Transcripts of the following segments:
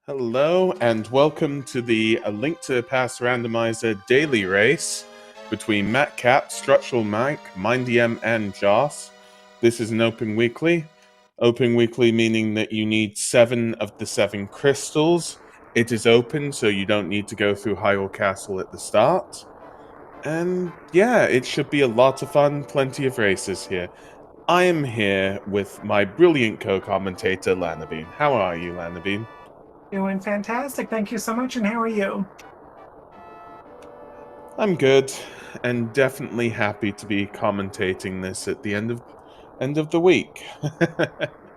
Hello and welcome to the A Link to the Past Randomizer daily race between Matt Cap, Structural Mike, MindDM, and Joss. This is an open weekly. Open weekly meaning that you need 7 of the 7 crystals. It is open, so you don't need to go through Hyrule Castle at the start. And yeah, it should be a lot of fun, plenty of races here. I am here with my brilliant co-commentator, Lanabine. How are you, Lanabine? Doing fantastic. Thank you so much. And how are you? I'm good, and definitely happy to be commentating this at the end of the week.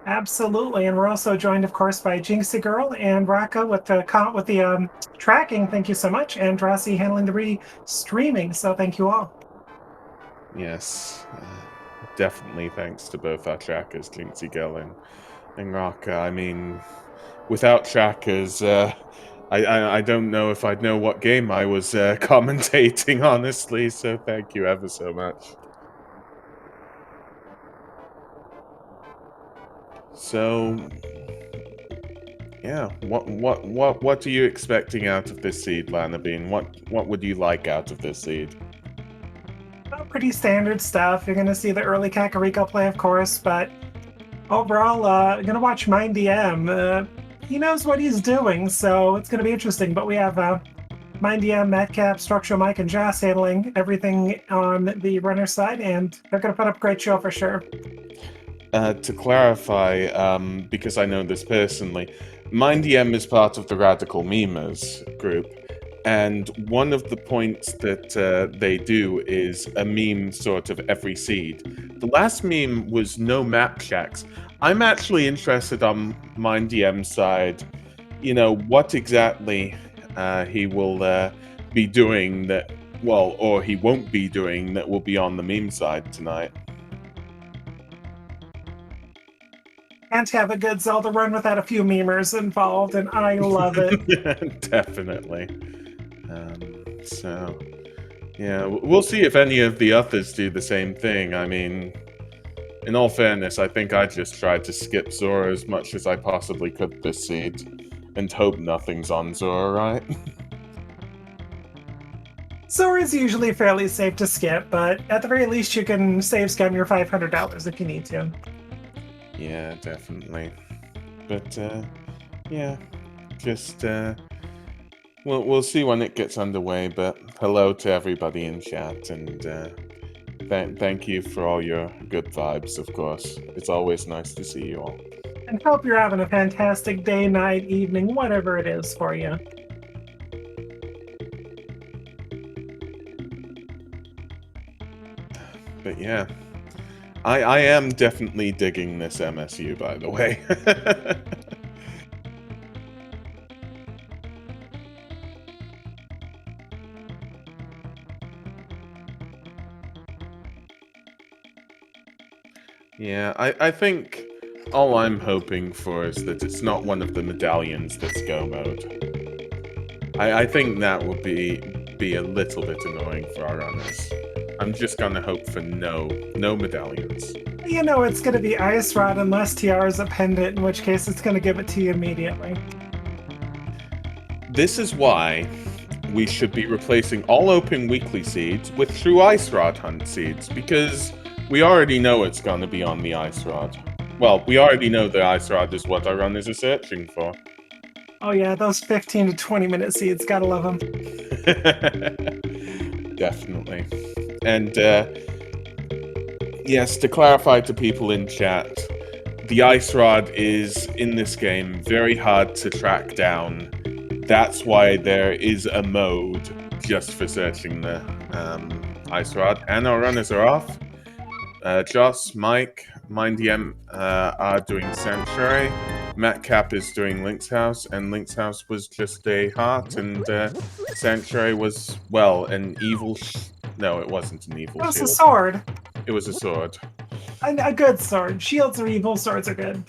Absolutely. And we're also joined, of course, by Jinxie Girl and Raka with the tracking. Thank you so much. And Drosy handling the streaming. So thank you all. Yes, definitely thanks to both our trackers, Jinxie Girl and Raka. I mean, without trackers, I don't know if I'd know what game I was commentating, honestly, so thank you ever so much. So, yeah, what are you expecting out of this seed, Lanabine? What would you like out of this seed? Well, pretty standard stuff. You're going to see the early Kakariko play, of course, but overall, you're going to watch MindDM. He knows what he's doing, so it's going to be interesting. But we have MindDM, Madcap, Structural Mike, and Joss handling everything on the runner side, and they're going to put up a great show for sure. To clarify, because I know this personally, MindDM is part of the Radical Memers group, and one of the points that they do is a meme sort of every seed. The last meme was no map checks. I'm actually interested on MindDM's side, you know, what exactly he will be doing that, well, or he won't be doing that will be on the meme side tonight. Can't have a good Zelda run without a few memers involved, and I love it. Definitely. So, yeah, we'll see if any of the others do the same thing. I mean, in all fairness, I think I just tried to skip Zora as much as I possibly could this seed, and hope nothing's on Zora, right? Zora's usually fairly safe to skip, but at the very least you can save scum your $500 if you need to. Yeah, definitely. But, yeah, just, we'll see when it gets underway, but hello to everybody in chat, and thank you for all your good vibes, of course. It's always nice to see you all. And hope you're having a fantastic day, night, evening, whatever it is for you. But yeah, I am definitely digging this MSU, by the way. Yeah, I think all I'm hoping for is that it's not one of the medallions that's go mode. I think that would be a little bit annoying for our runners. I'm just gonna hope for no medallions. You know it's going to be Ice Rod unless TR is a pendant, in which case it's going to give it to you immediately. This is why we should be replacing all open weekly seeds with true Ice Rod hunt seeds, because we already know it's going to be on the Ice Rod. Well, we already know the Ice Rod is what our runners are searching for. Oh yeah, those 15 to 20 minute seeds, gotta love them. Definitely. And yes, to clarify to people in chat, the Ice Rod is, in this game, very hard to track down. That's why there is a mode just for searching the Ice Rod. And our runners are off. Joss, Mike, MindDM are doing Sanctuary. Matt Cap is doing Link's House, and Link's House was just a heart, and Sanctuary was, well, an evil... No, it wasn't an evil shield. It was a sword. It was a sword. A good sword. Shields are evil, swords are good.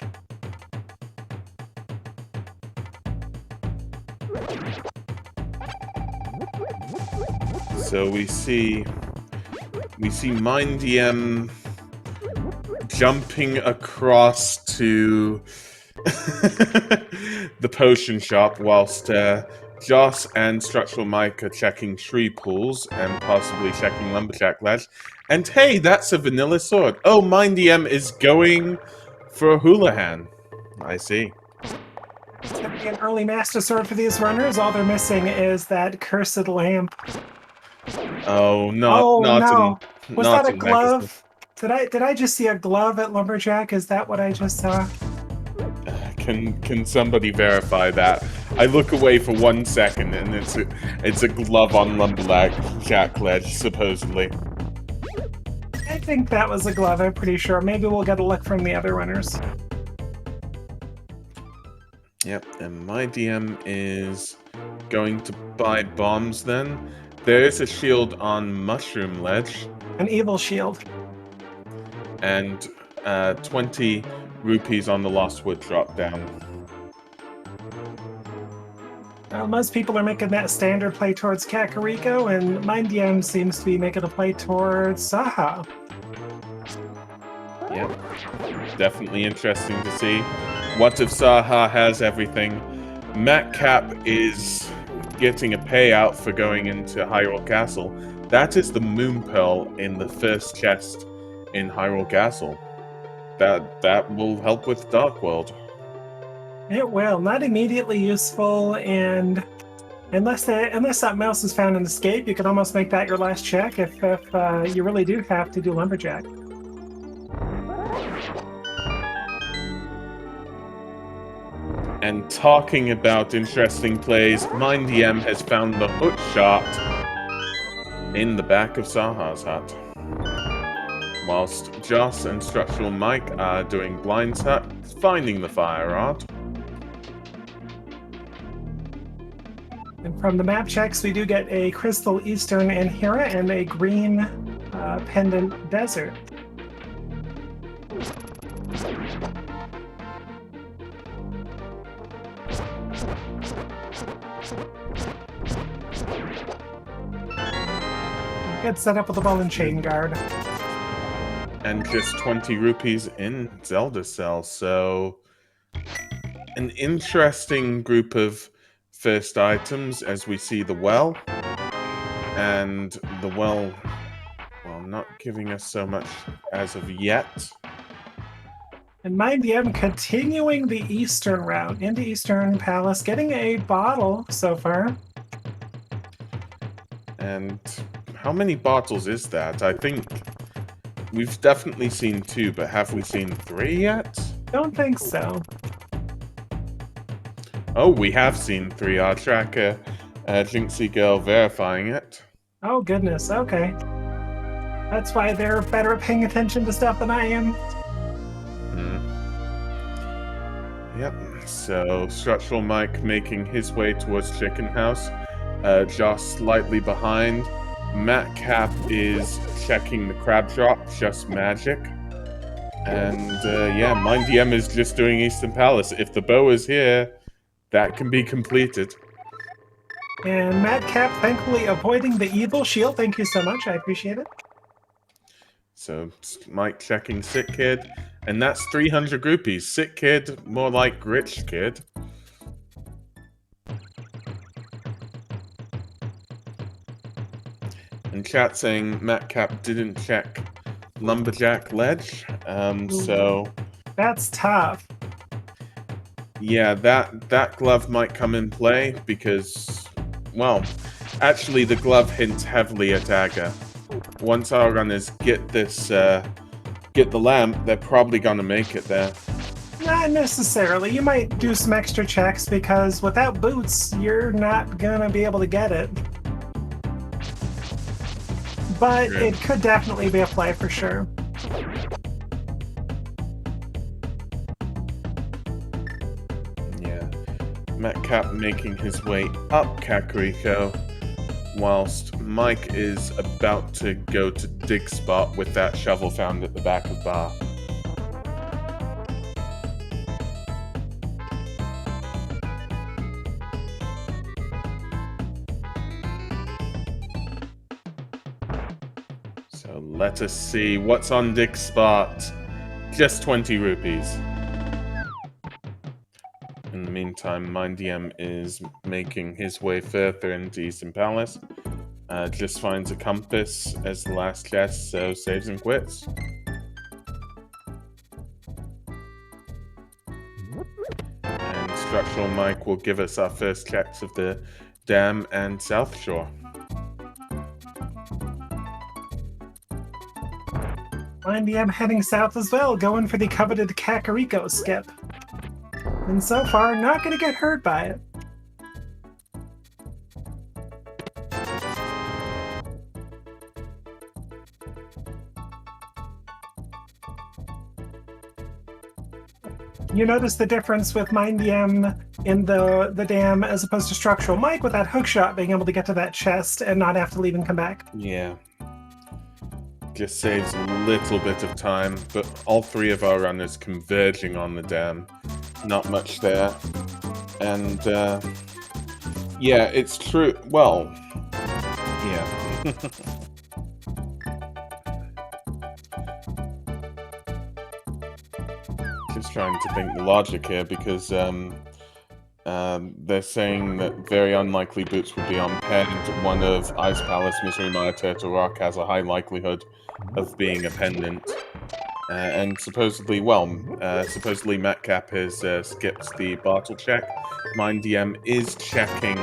So we see MindDM jumping across to the potion shop whilst Joss and Structural Mike are checking tree pools and possibly checking Lumberjack Ledge. And hey, that's a vanilla sword. Oh, Mindy M is going for a Houlihan. I see. It's going to be an early Master Sword for these runners. All they're missing is that cursed lamp. Oh, no. Was that a in glove? Did I just see a glove at Lumberjack? Is that what I just saw? Can somebody verify that? I look away for 1 second and it's a glove on Lumberjack Ledge, supposedly. I think that was a glove, I'm pretty sure. Maybe we'll get a look from the other runners. Yep, and my DM is going to buy bombs then. There is a shield on Mushroom Ledge. An evil shield. And 20 rupees on the Lost Wood drop down. Well, most people are making that standard play towards Kakariko, and my DM seems to be making a play towards Saha. Yep, definitely interesting to see. What if Saha has everything? Matt Cap is getting a payout for going into Hyrule Castle. That is the Moon Pearl in the first chest in Hyrule Castle. That will help with Dark World. It will. Not immediately useful, and unless something else is found in Escape, you can almost make that your last check if you really do have to do Lumberjack. And talking about interesting plays, Mindy M has found the hook shot in the back of Saha's hut. Whilst Joss and Structural Mike are doing Blind's hut, finding the fire rod. And from the map checks, we do get a Crystal Eastern and Hera and a green pendant desert. Good setup with the ball and chain guard. And just 20 rupees in Zelda Cell, so an interesting group of first items as we see the well. And the well, not giving us so much as of yet. And Mindy M continuing the Eastern route into Eastern Palace, getting a bottle so far. And how many bottles is that? I think we've definitely seen 2, but have we seen 3 yet? Don't think so. Oh, we have seen 3. Our tracker, Jinxie Girl, verifying it. Oh, goodness. Okay. That's why they're better at paying attention to stuff than I am. Yep. So, Structural Mike making his way towards Chicken House. Joss slightly behind. Matt Cap is checking the crab drop, just magic. And yeah, Mindy M is just doing Eastern Palace. If the bow is here, that can be completed. And Matt Cap thankfully avoiding the evil shield. Thank you so much. I appreciate it. So Mike checking Sick Kid. And that's 300 rupees. Sick Kid, more like Rich Kid. And chat saying Matt Cap didn't check Lumberjack Ledge. So that's tough. Yeah, that glove might come in play because, well, actually the glove hints heavily at Aga. Once our runners get the lamp, they're probably gonna make it there. Not necessarily. You might do some extra checks because without boots, you're not gonna be able to get it. But it could definitely be a play for sure. Yeah. Matt Cap making his way up Kakariko, whilst Mike is about to go to dig spot with that shovel found at the back of bar. So let us see what's on dig spot. Just 20 rupees. In the meantime, MindDM is making his way further into Eastern Palace. Just finds a compass as the last chest, so saves and quits. And Structural Mike will give us our first checks of the Dam and South Shore. MindDM heading south as well, going for the coveted Kakariko skip. And so far, not going to get hurt by it. You notice the difference with MindDM in the dam as opposed to Structural Mike with that hookshot being able to get to that chest and not have to leave and come back. Yeah. Just saves a little bit of time, but all three of our runners converging on the dam. Not much there. And, yeah, it's true. Well, yeah. Just trying to think the logic here, because they're saying that very unlikely boots would be on paired. One of Ice Palace, Misery Mire, Turtle Rock has a high likelihood of being a pendant. And supposedly, supposedly Matcap has skipped the Bartle check. MindDM is checking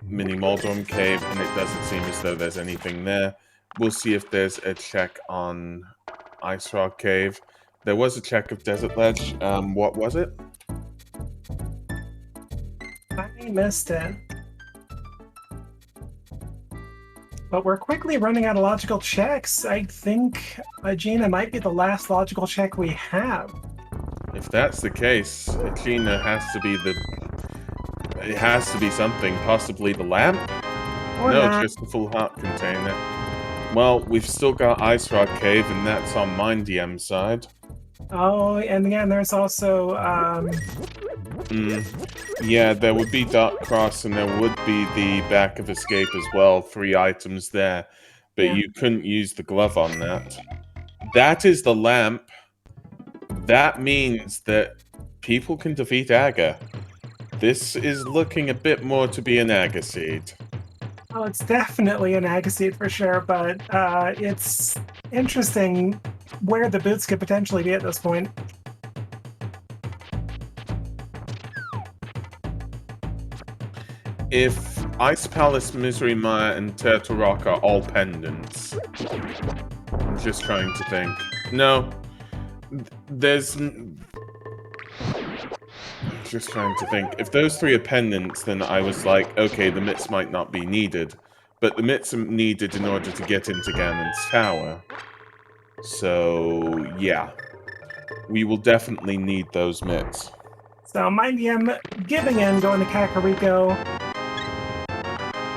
Mini Moldorm Cave, and it doesn't seem as though there's anything there. We'll see if there's a check on Ice Rock Cave. There was a check of Desert Ledge. What was it? I missed it. But we're quickly running out of logical checks. I think Aegina might be the last logical check we have. If that's the case, Aegina has to be it has to be something, possibly the lamp? Or no, not. just the full heart container. Well, we've still got Ice Rock Cave, and that's on MindDM's side. Oh, and again, there's also, Yeah, there would be Dark Cross, and there would be the Back of Escape as well. 3 items there, but Yeah. you couldn't use the glove on that. That is the lamp. That means that people can defeat Aga. This is looking a bit more to be an Aga seed. Oh, it's definitely an Agassiz for sure, but it's interesting where the boots could potentially be at this point. If Ice Palace, Misery Mire, and Turtle Rock are all pendants, I'm just trying to think. No, there's... Just trying to think. If those 3 are pendants, then I was like, okay, the mitts might not be needed. But the mitts are needed in order to get into Ganon's tower. So, yeah. We will definitely need those mitts. So MindDM giving in, going to Kakariko.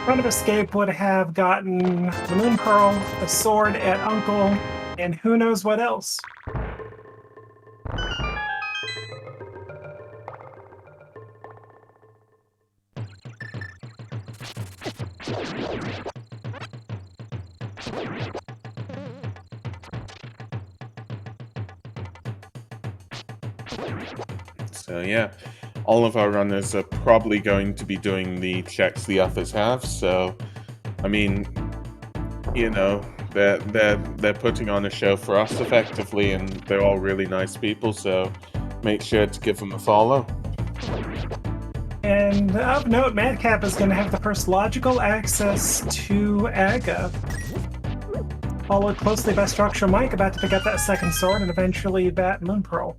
Front of Escape would have gotten the Moon Pearl, the sword at Uncle, and who knows what else. So yeah, all of our runners are probably going to be doing the checks the others have. So, I mean, you know, they're putting on a show for us effectively, and they're all really nice people. So, make sure to give them a follow. And of note, Madcap is going to have the first logical access to Aga. Followed closely by Structural Mike, about to pick up that second sword, and eventually that Moon Pearl.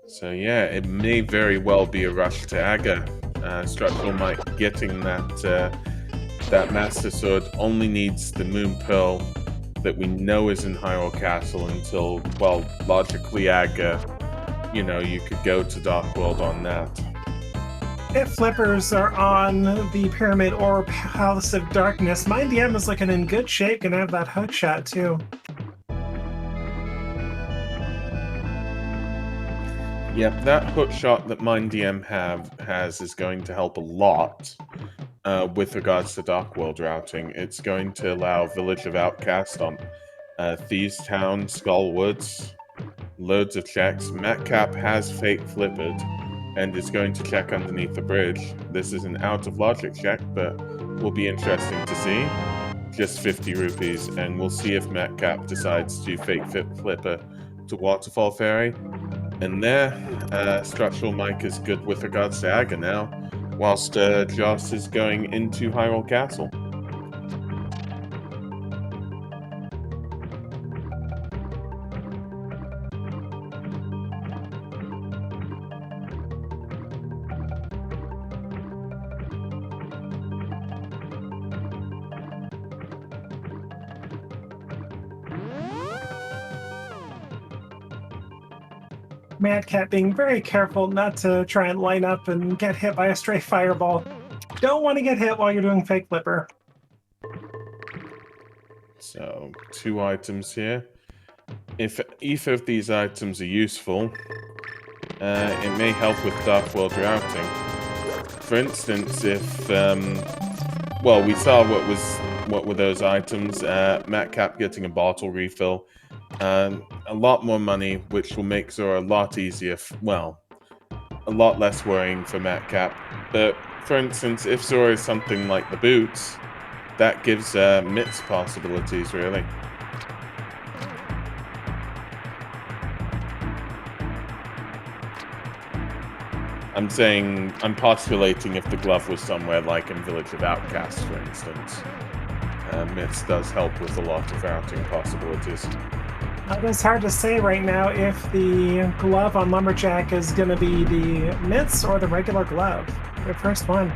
So yeah, it may very well be a rush to Aga. Structural Mike getting that Master Sword only needs the Moon Pearl that we know is in Hyrule Castle until, well, logically Aga, you know, you could go to Dark World on that. If flippers are on the Pyramid or Palace of Darkness, MindDM is looking in good shape, gonna have that hookshot too. Yep, that hook shot that MindDM has is going to help a lot with regards to Dark World routing. It's going to allow Village of Outcast on Thieves Town, Skull Woods, loads of checks. Matcap has Fake Flippered and is going to check underneath the bridge. This is an out of logic check, but will be interesting to see. Just 50 rupees, and we'll see if Matcap decides to Fake Flipper to Waterfall Fairy. And there, Structural Mike is good with regards to Aga now, whilst Joss is going into Hyrule Castle. Madcat being very careful not to try and line up and get hit by a stray fireball. Don't want to get hit while you're doing Fake Flipper. So, 2 items here. If either of these items are useful, it may help with Dark World routing. For instance, if well, we saw what were those items. Matcap getting a bottle refill, a lot more money, which will make Zora a lot easier. Well, a lot less worrying for Matcap. But for instance, if Zora is something like the boots, that gives Mitts possibilities, really. I'm postulating if the glove was somewhere like in Village of Outcast, for instance. Mitts does help with a lot of routing possibilities. It's hard to say right now if the glove on Lumberjack is going to be the mitts or the regular glove. The first one.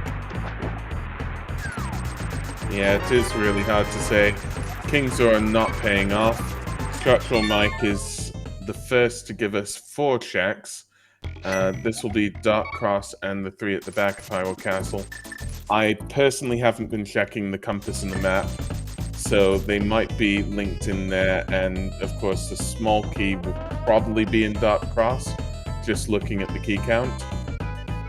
Yeah, it is really hard to say. King Zora not paying off. Structural Mike is the first to give us 4 checks. This will be Dark Cross and the 3 at the back of Hyrule Castle. I personally haven't been checking the compass and the map, so they might be linked in there, and of course the small key will probably be in Dark Cross, just looking at the key count.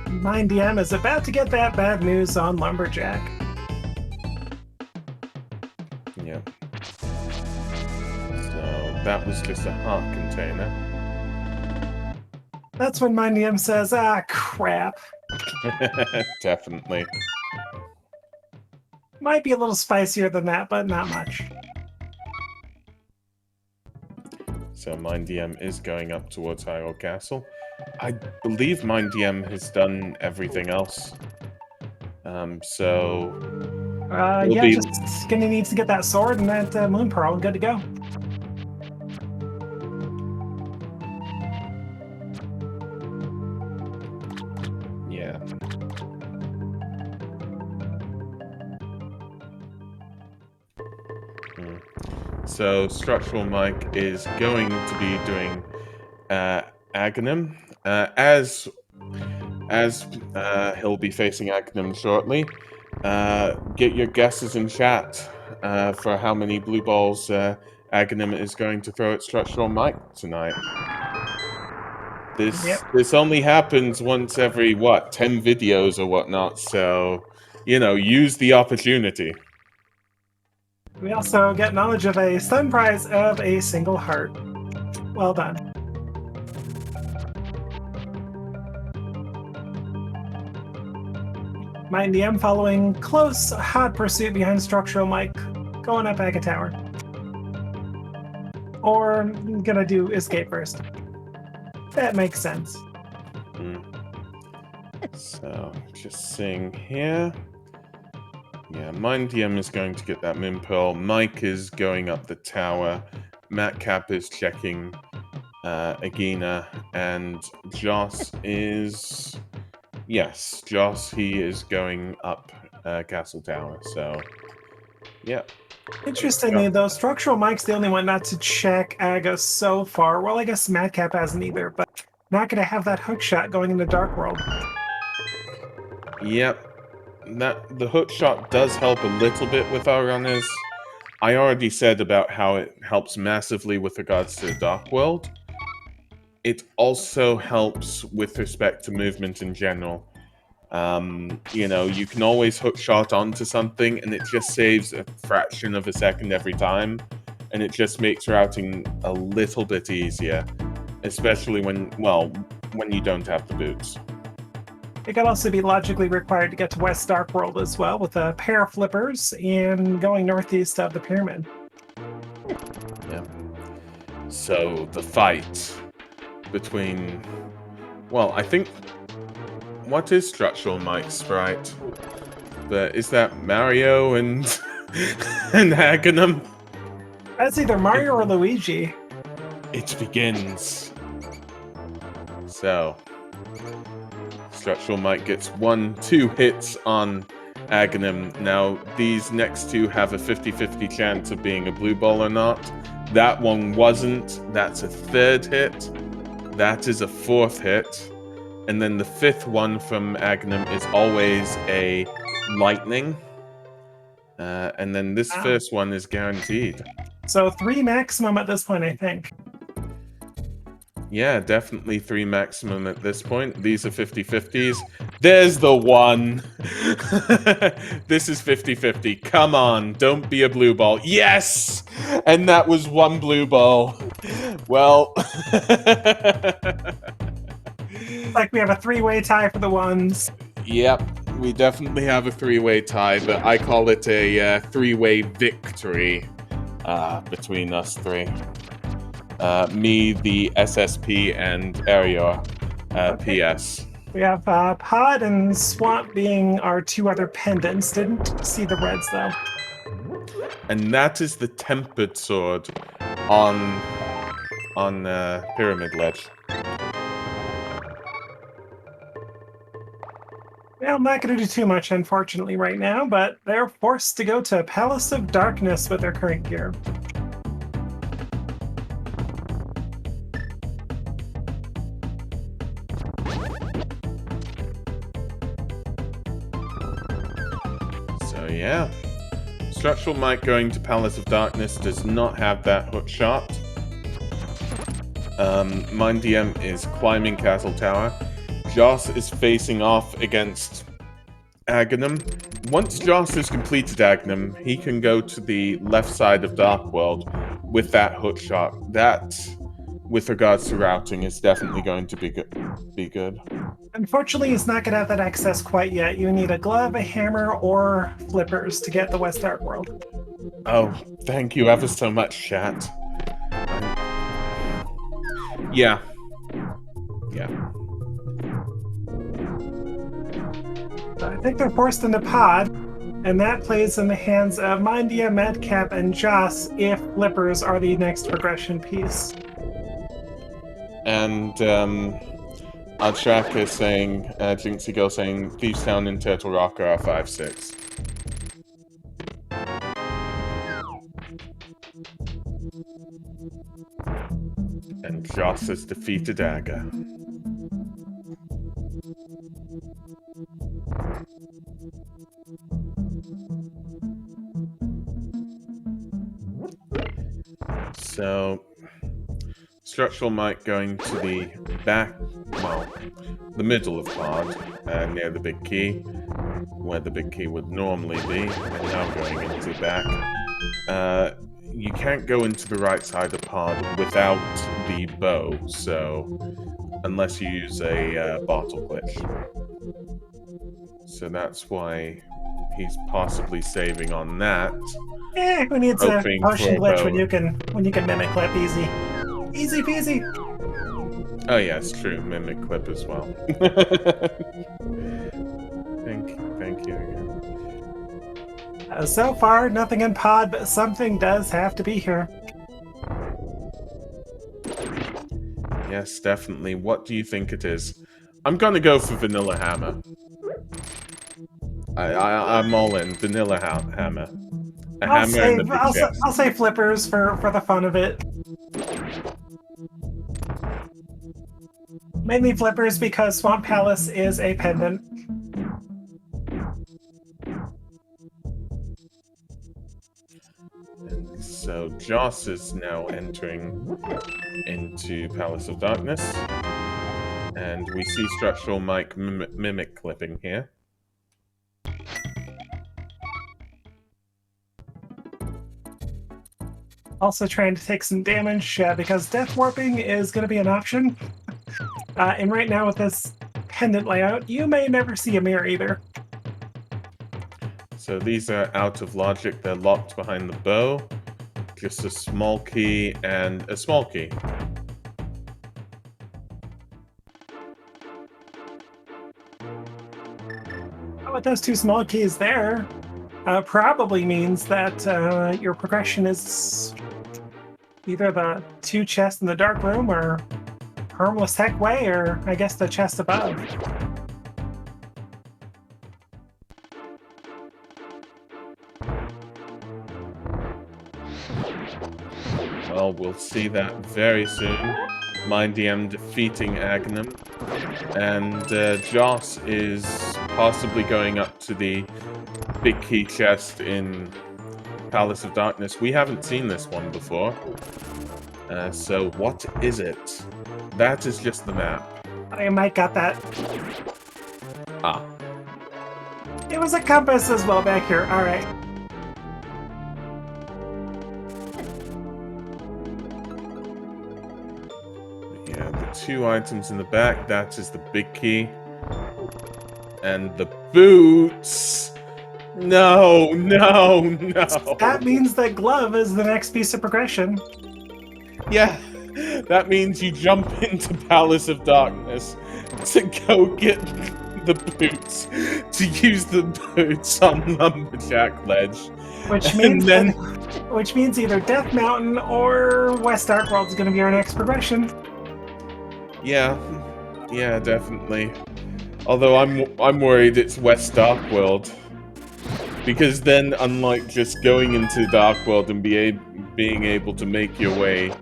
MindDM is about to get that bad news on Lumberjack. Yeah. So that was just a heart container. That's when MindDM says, ah, crap. Definitely. Might be a little spicier than that, but not much. So MindDM is going up towards Hyrule Castle. I believe MindDM has done everything else. Yeah, just gonna need to get that sword and that Moon Pearl and good to go. Yeah. So Structural Mike is going to be doing Agahnim. As he'll be facing Agahnim shortly. Get your guesses in chat for how many blue balls Agahnim is going to throw at Structural Mike tonight. This only happens once every, 10 videos or whatnot, so, use the opportunity. We also get knowledge of a stun prize of a single heart. Well done. MindDM following close, hot pursuit behind Structural Mike, going up Aga Tower. Or gonna do escape first. That makes sense. So, just seeing here. Yeah, MindDM is going to get that Moon Pearl. Mike is going up the tower. Matcap is checking Agina. And Joss is... Yes, Joss, he is going up Castle Tower. So, yeah. Interestingly, though, Structural Mike's the only one not to check Aga so far. Well, I guess Matcap hasn't either, but not going to have that hook shot going into Dark World. Yep. The hook shot does help a little bit with our runners. I already said about how it helps massively with regards to the Dark World. it also helps with respect to movement in general. You know, you can always hook shot onto something, and it just saves a fraction of a second every time, and it just makes routing a little bit easier, especially when you don't have the boots. It could also be logically required to get to West Dark World as well, with a pair of flippers and going northeast of the pyramid. Yeah. So the fight between, well, I think, what is Structural Mike's sprite? But is that Mario and and Agahnim? That's either Mario or Luigi. It begins. So Structural Mike gets 2 hits on Agahnim. Now, these next two have a 50-50 chance of being a blue ball or not. That one wasn't. That's a 3rd hit. That is a 4th hit. And then the 5th one from Agahnim is always a lightning. And then this first one is guaranteed. So 3 maximum at this point, I think. Yeah, definitely 3 maximum at this point. These are 50-50s. There's the one. This is 50-50. Come on, don't be a blue ball. Yes! And that was 1 blue ball. Well... Like we have a 3-way tie for the ones. Yep, we definitely have a 3-way tie, but I call it a 3-way victory between us 3. Me, the SSP, and Area PS. We have Pod and Swamp being our 2 other pendants. Didn't see the reds, though. And that is the Tempered Sword on Pyramid Ledge. Well, I'm not going to do too much, unfortunately, right now, but they're forced to go to Palace of Darkness with their current gear. So yeah, Structural Mike going to Palace of Darkness does not have that hook shot. Mind DM is climbing Castle Tower. Joss is facing off against Agahnim. Once Joss has completed Agahnim, he can go to the left side of Dark World with that hook shot. That, with regards to routing, is definitely going to be good. Unfortunately, he's not going to have that access quite yet. You need a glove, a hammer, or flippers to get the West Dark World. Oh, thank you ever so much, chat. Yeah. I think they're forced into Pod, and that plays in the hands of Mindia, Madcap, and Joss if flippers are the next progression piece. And Adshrak is saying, Jinxie Girl saying, Thieves Town and Turtle Rock are 5-6. And Joss has defeated Aga. So, Structural Mike going to the back, well, the middle of Pod, near the big key, where the big key would normally be, and now going into the back. You can't go into the right side of Pod without the bow, so, unless you use a bottle glitch. So that's why he's possibly saving on that. Who needs a potion glitch when you can mimic clip easy? Easy peasy. Oh yeah, it's true. Mimic clip as well. Thank you again. So far, nothing in Pod, but something does have to be here. Yes, definitely. What do you think it is? I'm gonna go for Vanilla Hammer. I'm all in. Vanilla Hammer. I'll say flippers for the fun of it. Mainly flippers because Swamp Palace is a pendant. So Joss is now entering into Palace of Darkness. And we see Structural Mike mimic clipping here. Also trying to take some damage because Death Warping is going to be an option. And right now with this pendant layout, you may never see a Mire either. So these are out of logic. They're locked behind the bow. Just a small key and a small key. With those two small keys there, probably means that your progression is either the two chests in the dark room or Harmless Tech Way, or I guess the chest above. Well, we'll see that very soon. MindDM defeating Agahnim. And Joss is possibly going up to the big key chest in Palace of Darkness. We haven't seen this one before. So what is it? That is just the map. I might got that. Ah. It was a compass as well back here. All right. Yeah, the two items in the back, that is the big key. And the boots! No, no, no! That means that glove is the next piece of progression. Yeah, that means you jump into Palace of Darkness to go get the boots, to use the boots on Lumberjack Ledge. Which means either Death Mountain or West Dark World is going to be our next progression. Yeah, definitely. Although I'm worried it's West Dark World, because then, unlike just going into Dark World and being able to make your way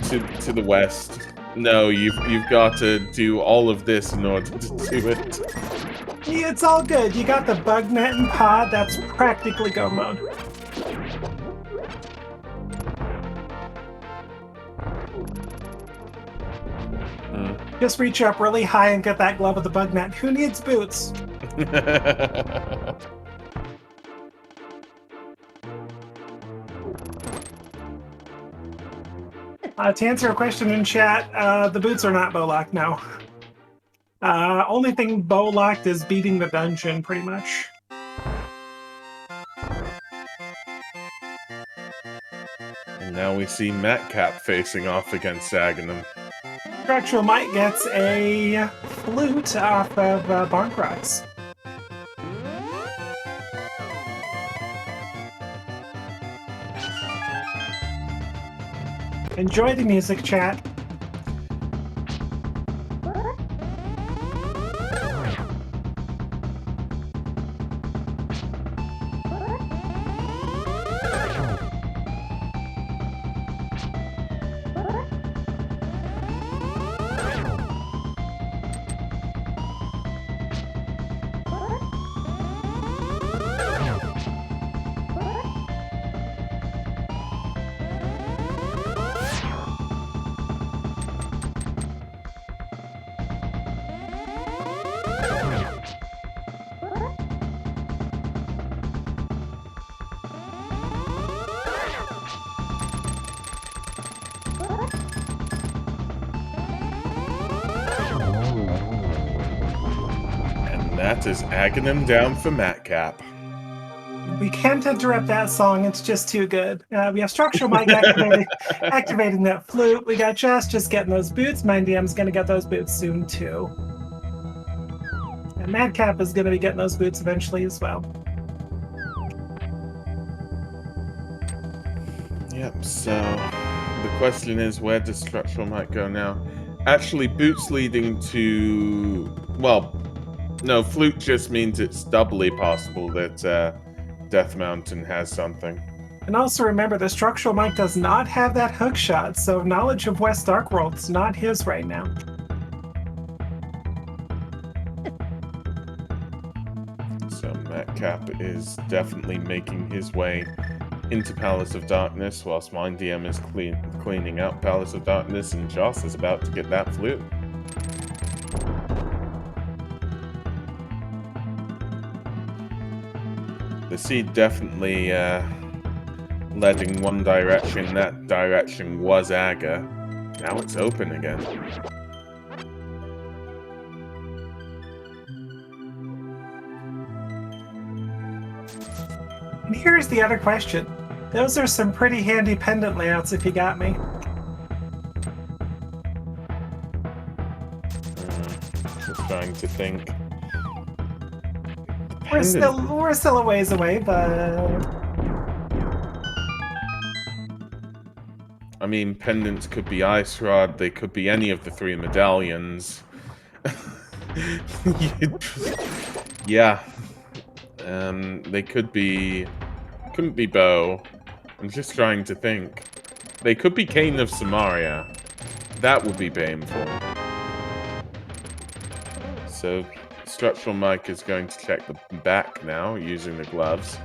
to the west, no, you've got to do all of this in order to do it. Yeah, it's all good. You got the bug net and pod. That's practically go mode. Just reach up really high and get that glove with the bug net. Who needs boots? To answer a question in chat, the boots are not bow locked, no. Only thing bow locked is beating the dungeon, pretty much. And now we see Matcap facing off against Agahnim. Structural Might gets a flute off of Barncrocs. Enjoy the music, chat. That is Agahnim down for Matcap. We can't interrupt that song, it's just too good. We have Structural Mic activating that flute. We got just getting those boots. MindDM's gonna get those boots soon too. And Madcap is gonna be getting those boots eventually as well. Yep, so the question is, where does Structural Mic go now? Actually, boots leading to... well, no, flute just means it's doubly possible that Death Mountain has something. And also remember, the Structural Mic does not have that hook shot, so knowledge of West Dark World's not his right now. So Matcap is definitely making his way into Palace of Darkness, whilst MindDM is cleaning out Palace of Darkness, and Joss is about to get that flute. The seed definitely led in one direction. That direction was Aga. Now it's open again. And here's the other question. Those are some pretty handy pendant layouts if you got me. Just trying to think. We're still a ways away, but I mean, pendants could be Ice Rod, they could be any of the 3 medallions. Yeah. They couldn't be Bow. I'm just trying to think. They could be Cane of Samaria. That would be painful. So, Structural Mike is going to check the back now, using the gloves.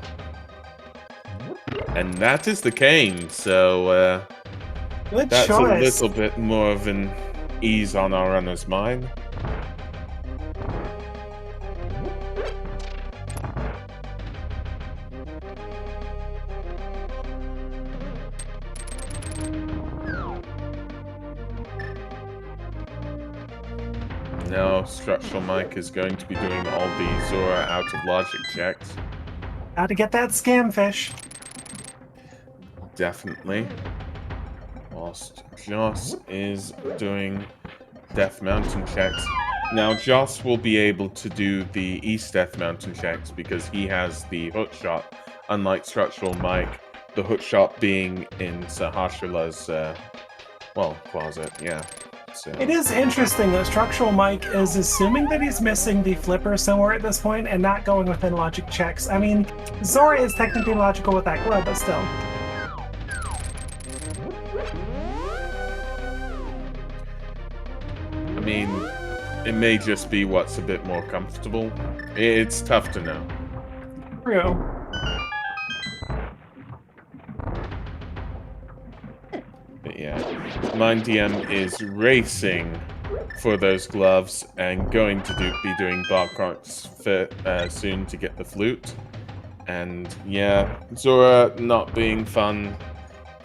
And that is the cane, so good that's choice. a little bit more of an ease on our runner's mind. Now, Structural Mike is going to be doing all the Zora out of logic checks. How to get that scam fish. Definitely. Whilst Joss is doing Death Mountain checks. Now, Joss will be able to do the East Death Mountain checks because he has the hook shot, unlike Structural Mike, the hook shot being in Sahasrala's, closet, yeah. So. It is interesting that Structural Mike is assuming that he's missing the flipper somewhere at this point and not going within logic checks. I mean, Zora is technically logical with that glove, but still. I mean, it may just be what's a bit more comfortable. It's tough to know. True. But yeah, MindDM is racing for those gloves and going to be doing bar carts soon to get the flute. And yeah, Zora not being fun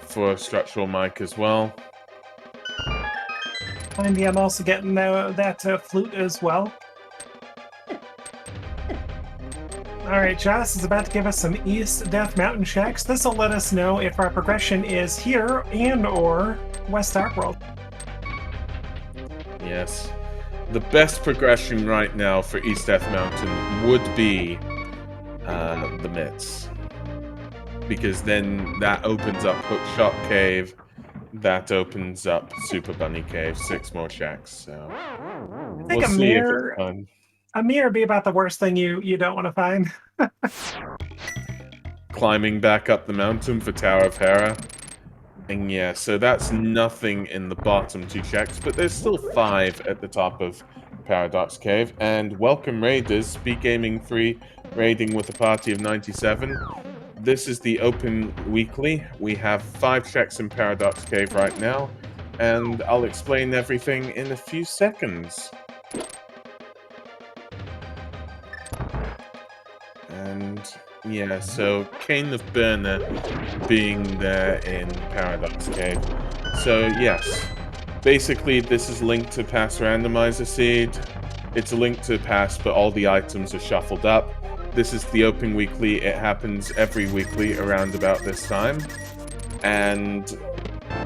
for Structural Mike as well. I'm also getting that flute as well. Alright, Joss is about to give us some East Death Mountain checks. This will let us know if our progression is here and or West Dark World. Yes. The best progression right now for East Death Mountain would be the Mitts. Because then that opens up Hookshot Cave. That opens up Super Bunny Cave. 6 more checks. So I think we'll see if it's fun. A Mire would be about the worst thing you don't want to find. Climbing back up the mountain for Tower of Hera. And yeah, so that's nothing in the bottom 2 checks, but there's still 5 at the top of Paradox Cave. And welcome raiders, Speed Gaming 3, raiding with a party of 97. This is the open weekly. We have 5 checks in Paradox Cave right now, and I'll explain everything in a few seconds. And yeah, so Cane of Burner being there in Paradox Cave. So yes, basically this is linked to Pass Randomizer Seed. It's a link to Pass, but all the items are shuffled up. This is the open weekly. It happens every weekly around about this time. And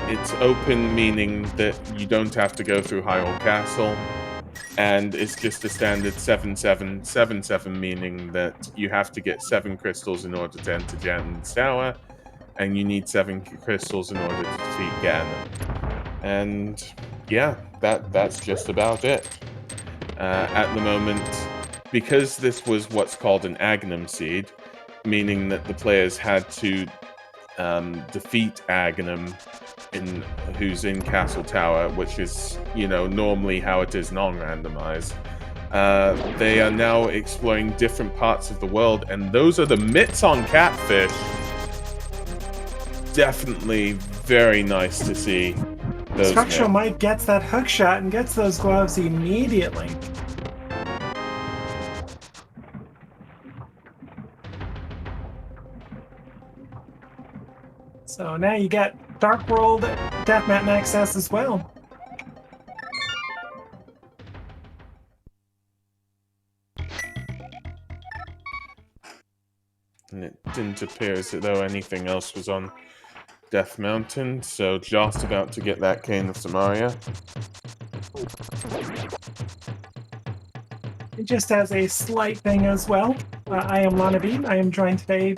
it's open meaning that you don't have to go through Hyrule Castle. And it's just a standard 7-7-7-7, meaning that you have to get 7 crystals in order to enter Ganon's Tower, and you need 7 crystals in order to defeat Ganon. And yeah, that's just about it. At the moment, because this was what's called an Agahnim seed, meaning that the players had to defeat Agahnim, who's in Castle Tower, which is, you know, normally how it is non-randomized. They are now exploring different parts of the world, and those are the mitts on Catfish. definitely very nice to see those Structural men. Mike gets that hook shot and gets those gloves immediately. So now you get Dark World Death Mountain access as well. And it didn't appear as though anything else was on Death Mountain, so just about to get that Cane of Samaria. It just has a slight thing as well. I am Lana Bean. I am joined today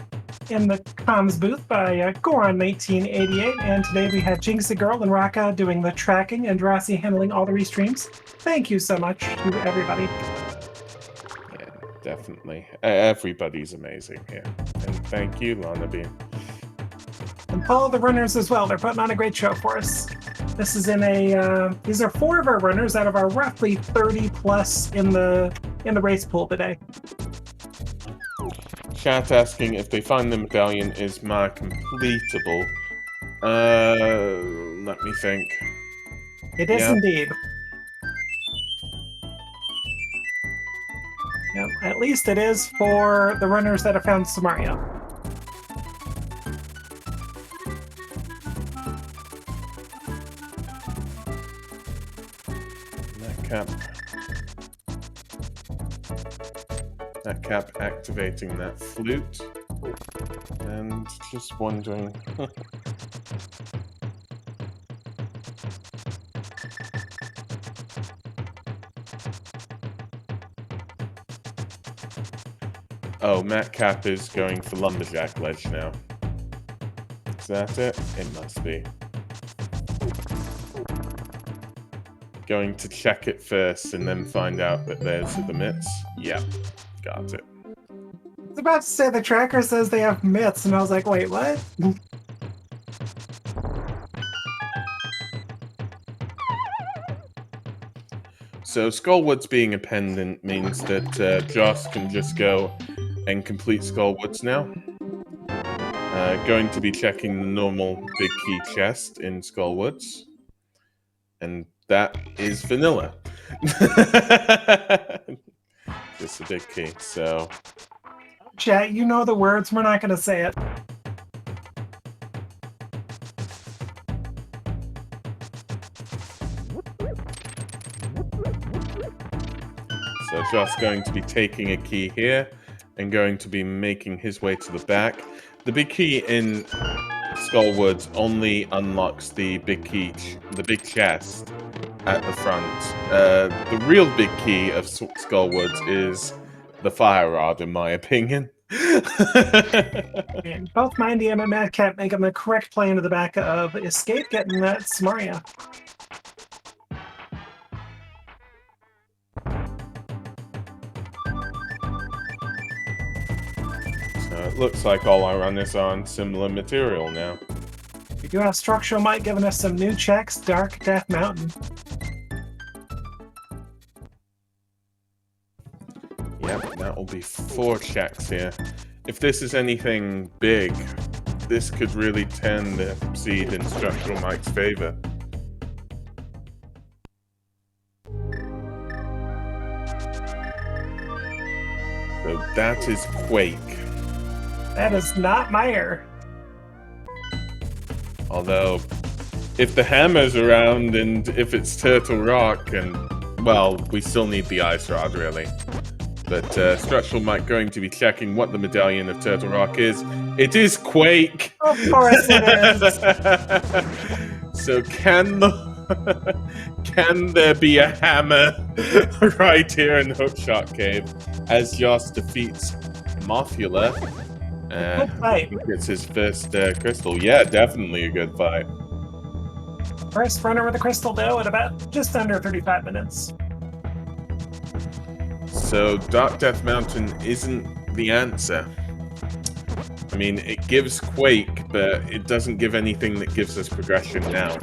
in the comms booth by Goron1988, and today we have Jinxie Girl and Raka doing the tracking and Rossi handling all the restreams. Thank you so much to everybody. Yeah, definitely. Everybody's amazing here. And thank you, Lana Bean. And follow the runners as well. They're putting on a great show for us. This is in a. These are 4 of our runners out of our roughly 30 plus in the race pool today. Chat asking if they find the medallion is my completable. Let me think. It is indeed. Yep, at least it is for the runners that have found Samaria. That cap activating that flute. And just wondering. Oh, Matt Cap is going for Lumberjack Ledge now. Is that it? It must be. Going to check it first and then find out that there's the mitts. Yeah, got it. I was about to say the tracker says they have mitts, and I was like, wait, what? So Skullwoods being a pendant means that Joss can just go and complete Skullwoods now. Going to be checking the normal big key chest in Skullwoods. And that is vanilla. Just a big key, so... Chat, you know the words, we're not going to say it. So Joss going to be taking a key here and going to be making his way to the back. The big key in Skullwoods only unlocks the big key, the big chest at the front. The real big key of Skullwoods is the fire rod, in my opinion. And both Mindy and Madcap making the correct play into the back of Escape, getting that Samaria. So it looks like all our runners are on similar material now. We do have Structural Mike giving us some new checks, Dark Death Mountain. Yep, that will be 4 checks here. If this is anything big, this could really turn the seed in Structural Mike's favor. So that is Quake. That is not Mire. Although, if the hammer's around and if it's Turtle Rock, and, well, we still need the Ice Rod, really. But Structural Mike going to be checking what the medallion of Turtle Rock is. It is Quake! Of course it is! So can there be a hammer right here in Hookshot Cave as Joss defeats Mothula? Good fight. I think it's his first crystal. Yeah, definitely a good fight. First runner with a crystal though at about just under 35 minutes. So Dark Death Mountain isn't the answer. I mean, it gives Quake, but it doesn't give anything that gives us progression now.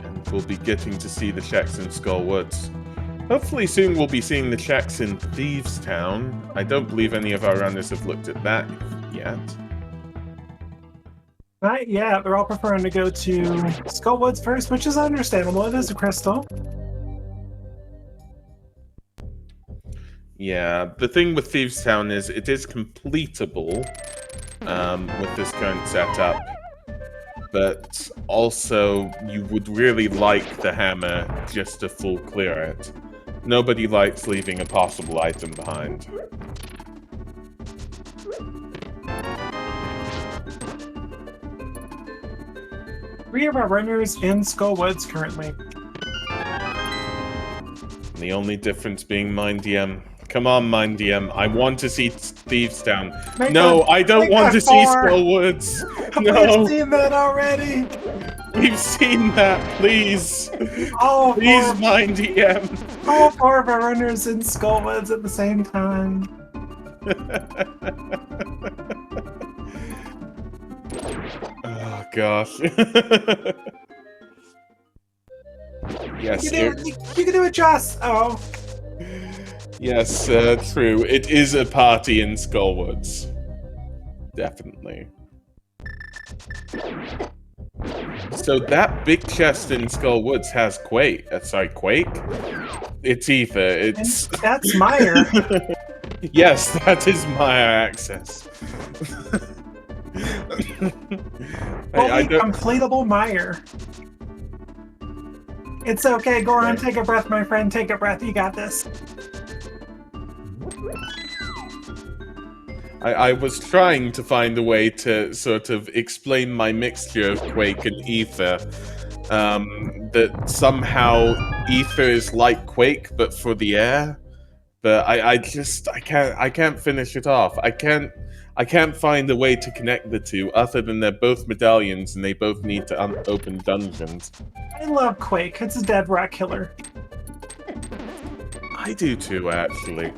And we'll be getting to see the checks in Skull Woods. Hopefully soon we'll be seeing the checks in Thieves Town. I don't believe any of our runners have looked at that yet. Not yet. They're all preferring to go to Skullwoods first, which is understandable. It is a crystal. Yeah, the thing with Thieves Town is it is completable with this current setup. But also, you would really like the hammer just to full clear it. Nobody likes leaving a possible item behind. 3 of our runners in Skullwoods currently. The only difference being Mind DM. Come on, Mind DM. I want to see Thieves Town. No, I don't want to see Skullwoods. No. We've seen that already. We've seen that, please. Please, Mind DM. All 4 of our runners in Skullwoods at the same time. Oh, gosh. Yes, you can do it, Joss. Oh. Yes, true. It is a party in Skullwoods. Definitely. So that big chest in Skullwoods has Quake. Quake? It's Ether. That's Mire. Yes, that is Mire access. Fully completable Mire. It's okay, Goron. Take a breath, my friend. Take a breath. You got this. I was trying to find a way to sort of explain my mixture of Quake and Ether. That somehow Ether is like Quake, but for the air. But I can't finish it off. I can't find a way to connect the two other than they're both medallions and they both need to open dungeons. I love Quake. It's a dead rat killer. I do too, actually.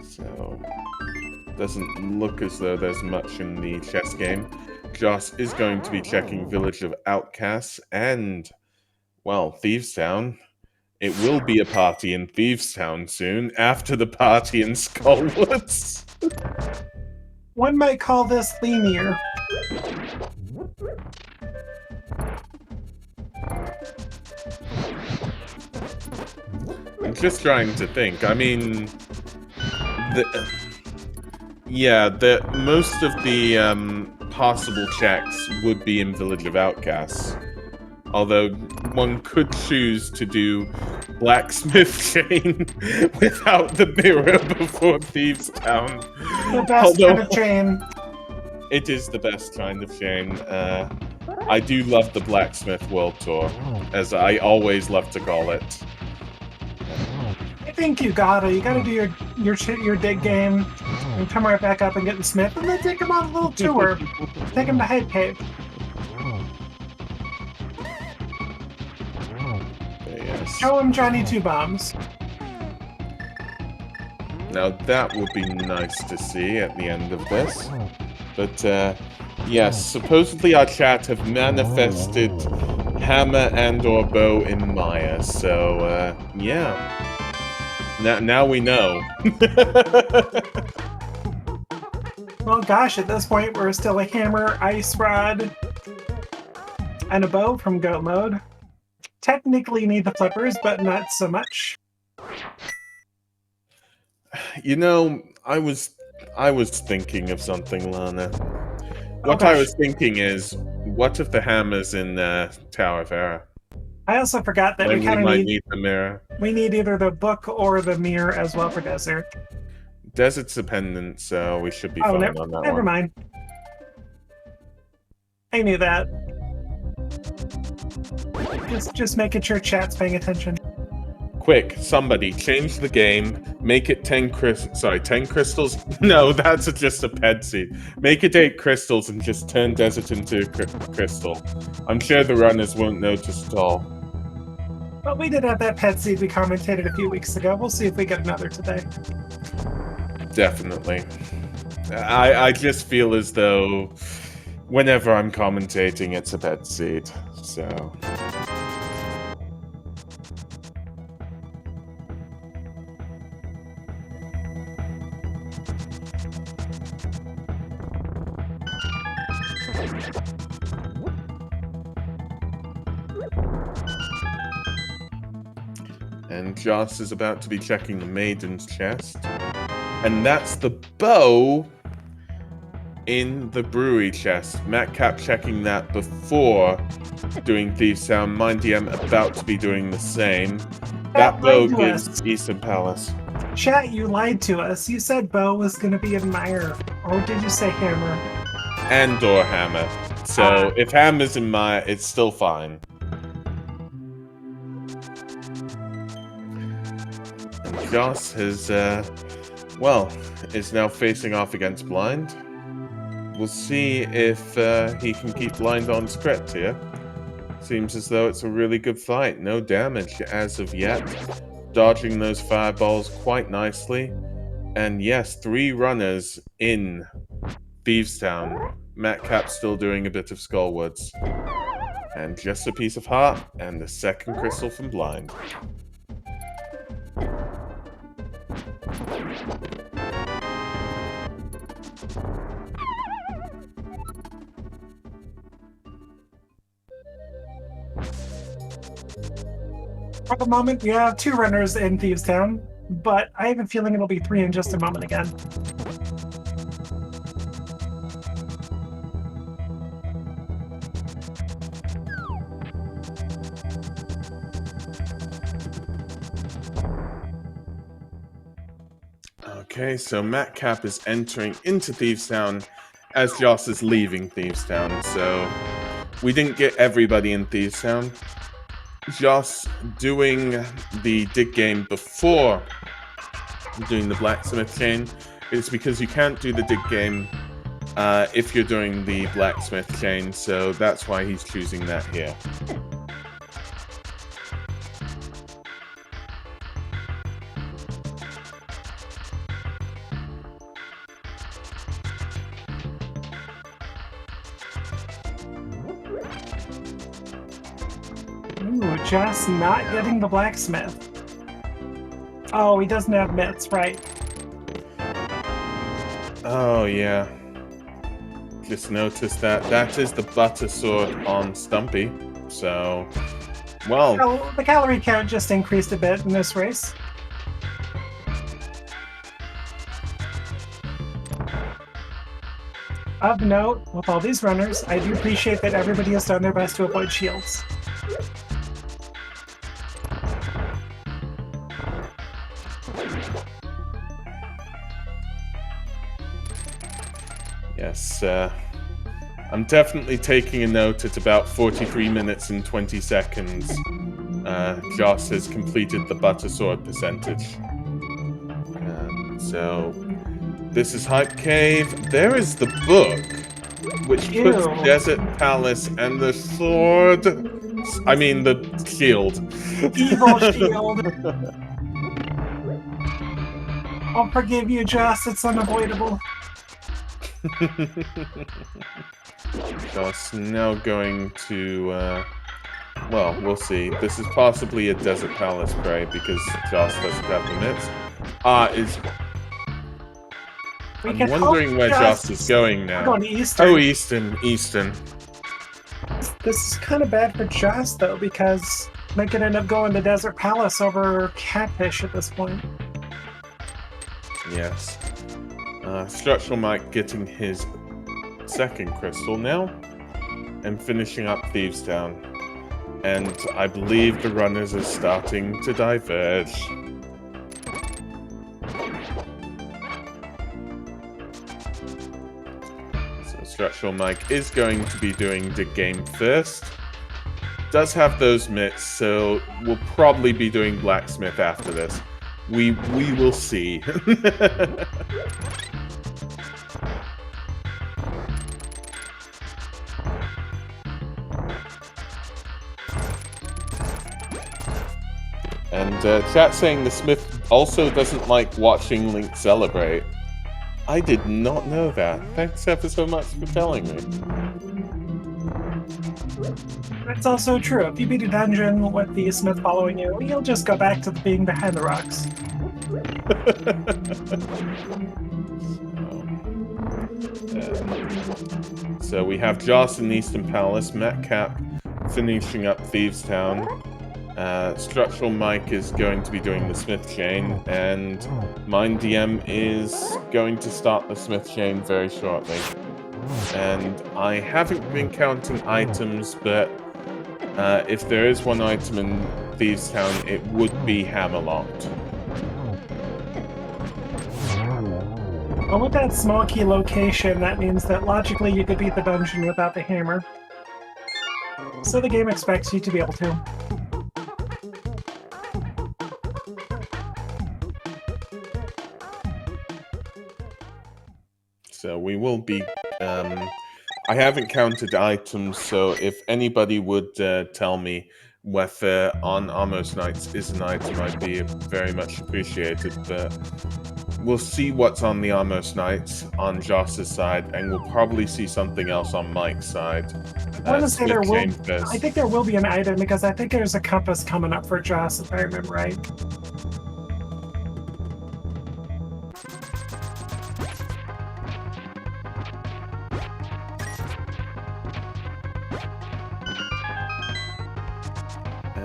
So, doesn't look as though there's much in the chess game. Joss is going to be checking Village of Outcasts and, well, Thieves Town. It will be a party in Thieves Town soon, after the party in Skullwoods. One might call this linear. I'm just trying to think. I mean, most of the possible checks would be in Village of Outcasts. Although one could choose to do Blacksmith chain without the mirror before Thieves Town. The best kind of chain. It is the best kind of chain. I do love the Blacksmith World Tour, as I always love to call it. I think you gotta do your dig game, and come right back up and get the Smith, and then take him on a little tour. Take him to Head Cave. Yes. Show him Johnny Two Bombs. Now that would be nice to see at the end of this. But yes, supposedly our chat have manifested hammer and or bow in Maya, so yeah. Now we know. Well, gosh, at this point we're still a hammer, ice rod, and a bow from Goat Mode. Technically need the flippers, but not so much. You know, I was thinking of something, Lana. What gosh. I was thinking is, what if the hammer's in Tower of Hera? I also forgot that Then we kind of might need the mirror. We need either the book or the mirror as well for Desert. Desert's dependent, so we should be fine on that one. Never mind. I knew that. Just making sure chat's paying attention. Quick, somebody, change the game. Make it 10 crystals? No, that's just a ped seed. Make it 8 crystals and just turn Desert into a crystal. I'm sure the runners won't notice at all. But we did have that pet seed we commentated a few weeks ago. We'll see if we get another today. Definitely. I just feel as though Whenever I'm commentating, it's a pet seat, so... And Joss is about to be checking the Maiden's chest. And that's the bow in the brewery chest. Matcap checking that before doing Thieves Town. MindDM about to be doing the same. That bow gives Eastern Palace. Chat, you lied to us. You said bow was going to be in Mire. Or did you say hammer? And or hammer. So if hammer's in Mire, it's still fine. And Joss has, is now facing off against Blind. We'll see if he can keep Blind on script here. Seems as though it's a really good fight. No damage as of yet. Dodging those fireballs quite nicely. And yes, 3 runners in Thieves Town. Matcap still doing a bit of Skullwoods. And just a piece of heart, and the second crystal from Blind. For the moment, we have 2 runners in Thieves Town, but I have a feeling it'll be 3 in just a moment again. Okay, so Matcap is entering into Thieves Town as Joss is leaving Thieves Town, so we didn't get everybody in Thieves Town. Joss doing the dig game before doing the Blacksmith chain is because you can't do the dig game if you're doing the Blacksmith chain, so that's why he's choosing that here. Ooh, just not getting the Blacksmith. Oh, he doesn't have mitts, right? Oh, yeah. Just noticed that. That is the butter sword on Stumpy. So, well... Oh, the calorie count just increased a bit in this race. Of note, with all these runners, I do appreciate that everybody has done their best to avoid shields. Yes, I'm definitely taking a note at about 43 minutes and 20 seconds. Joss has completed the butter sword percentage. So, this is Hype Cave. There is the book, which puts Desert Palace and the sword... I mean, the shield. Evil shield. I'll forgive you, Joss. It's unavoidable. Joss now going to, well, we'll see. This is possibly a Desert Palace prey because Joss doesn't have the mitts. I'm wondering where Joss is going now. Going to Eastern. Oh, Eastern. This is kind of bad for Joss, though, because they could end up going to Desert Palace over Catfish at this point. Yes. Structural Mike getting his second crystal now, and finishing up Thieves Town. And I believe the runners are starting to diverge. So Structural Mike is going to be doing the game first. Does have those mitts, so we'll probably be doing Blacksmith after this. We will see. And chat saying the Smith also doesn't like watching Link celebrate. I did not know that. Thanks ever so much for telling me. That's also true. If you beat a dungeon with the Smith following you, you'll just go back to being behind the rocks. So we have Joss in Eastern Palace, Matt Cap finishing up Thieves Town. Structural Mike is going to be doing the Smith Chain, and Mind DM is going to start the Smith Chain very shortly. And I haven't been counting items, but if there is one item in Thieves Town, it would be Hammerlocked. Well, with that small key location, that means that logically you could beat the dungeon without the hammer. So the game expects you to be able to. So we will be... I haven't counted items, so if anybody would tell me whether on Almost Nights is an item, I'd be very much appreciated, but we'll see what's on the Almost Nights on Joss's side, and we'll probably see something else on Mike's side. I want to say I think there will be an item, because I think there's a compass coming up for Joss, if I remember right.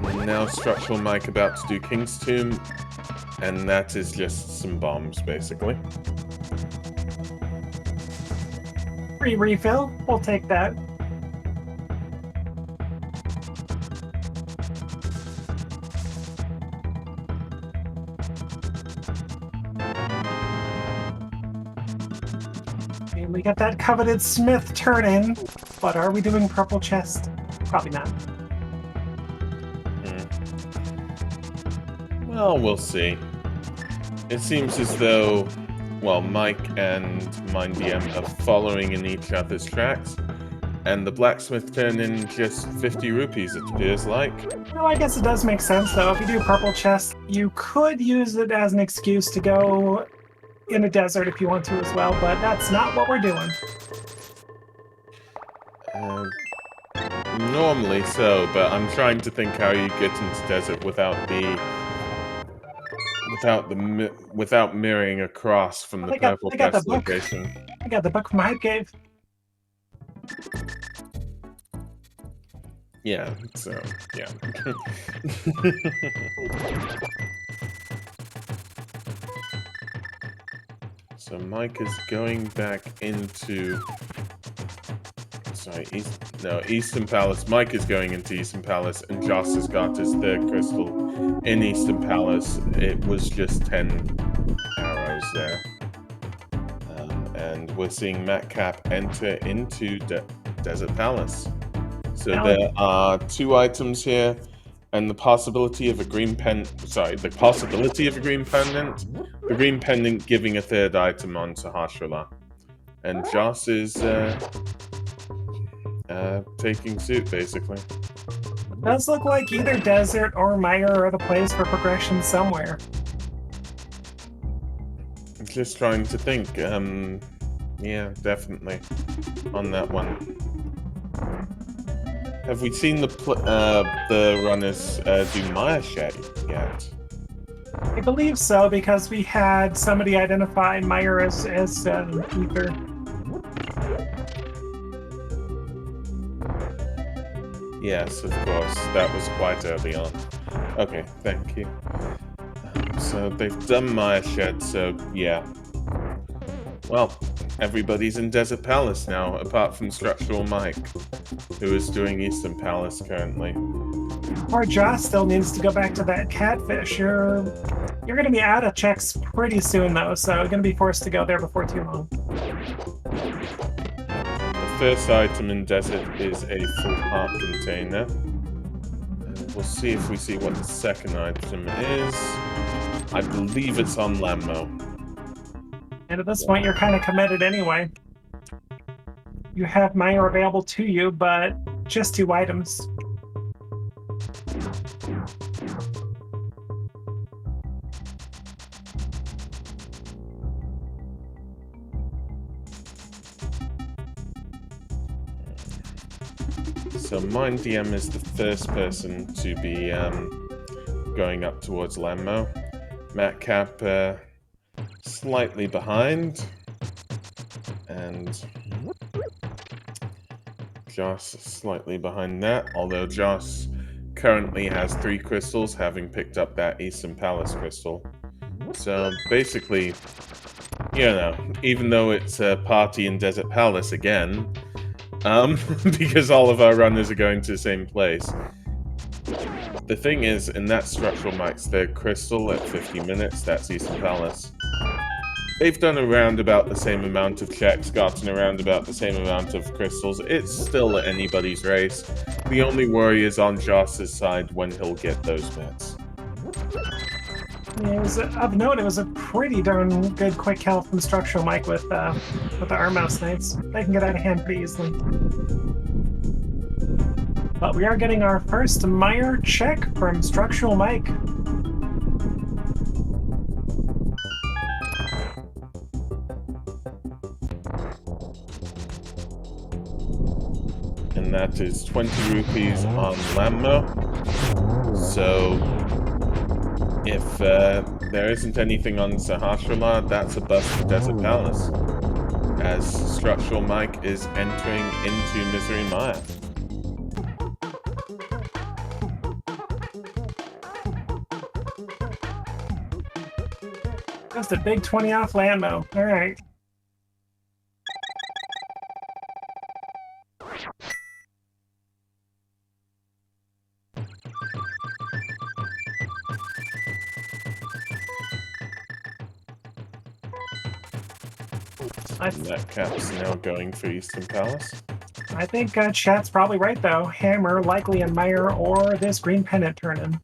And now Structural Mike about to do King's Tomb, and that is just some bombs, basically. Free refill, we'll take that. And we got that coveted Smith turn in, but are we doing purple chest? Probably not. Well, we'll see. It seems as though, well, Mike and Mind DM are following in each other's tracks, and the Blacksmith turned in just 50 rupees, it appears like. Well, I guess it does make sense, though. If you do purple chest, you could use it as an excuse to go in a desert if you want to as well, but that's not what we're doing. Normally so, but I'm trying to think how you get into desert without mirroring across from the purple chest location. I got the book from Hype Cave. Yeah, so, yeah. So Mike is going back into... Sorry, Eastern Palace. Mike is going into Eastern Palace, and Joss has got his third crystal in Eastern Palace. It was just 10 arrows there. And we're seeing Matt Cap enter into Desert Palace. So there are 2 items here, and the possibility of a green pendant. The green pendant giving a 3rd item on Sahasrara. And Joss is taking suit, basically. It does look like either Desert or Mire are the place for progression somewhere. I'm just trying to think. Yeah, definitely. On that one. Have we seen the runners do Mire Shed yet? I believe so, because we had somebody identify Mire as Ether. Yes, of course. That was quite early on. Okay, thank you. So they've done Mire Shed, so yeah. Well, everybody's in Desert Palace now, apart from Structural Mike, who is doing Eastern Palace currently. Or Joss still needs to go back to that catfish. You're going to be out of checks pretty soon, though, so you're going to be forced to go there before too long. The first item in Desert is a full heart container. We'll see if we see what the second item is. I believe it's on Lammo. And at this point, you're kind of committed anyway. You have Mire available to you, but just 2 items. So Mind DM is the first person to be going up towards Lammo. Matcap slightly behind. And Joss slightly behind that, although Joss currently has 3 crystals, having picked up that Eastern Palace crystal. So basically, you know, even though it's a party in Desert Palace again, because all of our runners are going to the same place. The thing is, in that Structural Mike's third crystal at 50 minutes, that's Eastern Palace. They've done around about the same amount of checks, gotten around about the same amount of crystals. It's still anybody's race. The only worry is on Joss's side when he'll get those bets. Of note, it was a pretty darn good quick kill from Structural Mike with the Arm Mouse Knights. They can get out of hand pretty easily. But we are getting our first Mire check from Structural Mike. And that is 20 rupees on Lammo. So if there isn't anything on Sahasrara, that's a bust for Desert Palace, as Structural Mike is entering into Misery Mire. Just a big 20 off Lammo. All right. That cap's now going for Eastern Palace. I think chat's probably right, though. Hammer likely in Mire or this green pennant turn-in.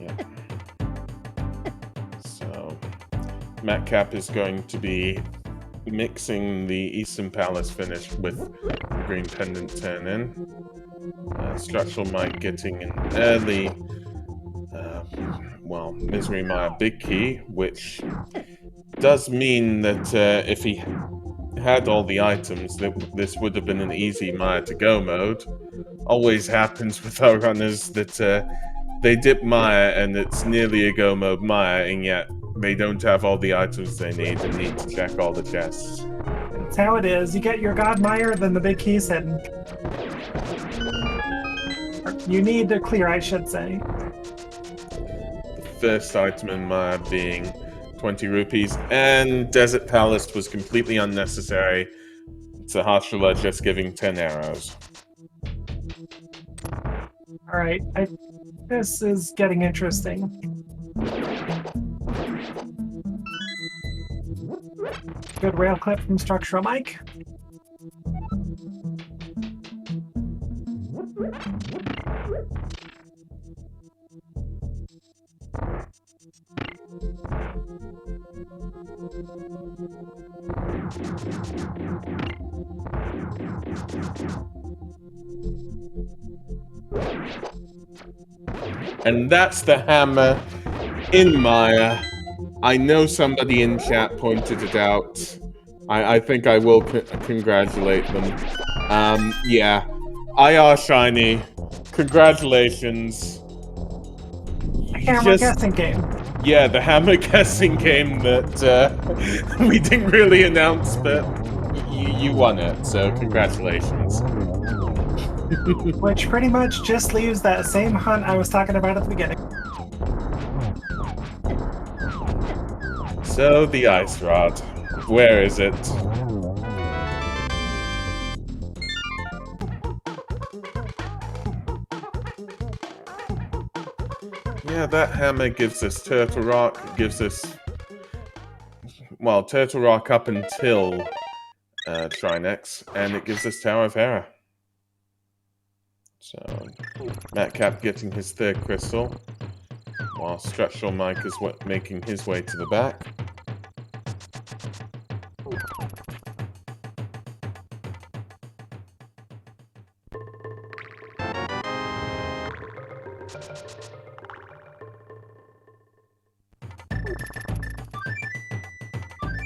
Yeah. So, Matcap is going to be mixing the Eastern Palace finish with the green pendant turn-in. Structural Mike getting an early Misery Mire big key, which does mean that if he had all the items, this would have been an easy Mire to go mode. Always happens with our runners that they dip Mire and it's nearly a go mode Mire, and yet they don't have all the items they need and need to check all the chests. That's how it is. You get your God Mire, then the big key's hidden. You need to clear, I should say. First item in Mire being 20 rupees, and Desert Palace was completely unnecessary. Sahasrara just giving 10 arrows. Alright, this is getting interesting. Good rail clip from Structural Mike. And that's the hammer in Mire. I know somebody in chat pointed it out. I think I will congratulate them. Yeah. IR Shiny, congratulations. Hammer guessing game. Yeah, the hammer guessing game that we didn't really announce, but you won it, so congratulations. Which pretty much just leaves that same hunt I was talking about at the beginning. So, the Ice Rod. Where is it? Yeah, that hammer gives us Turtle Rock, gives us... well, Turtle Rock up until Trinex, and it gives us Tower of Hera. So, Matcap getting his third crystal, while Structural Mike is making his way to the back.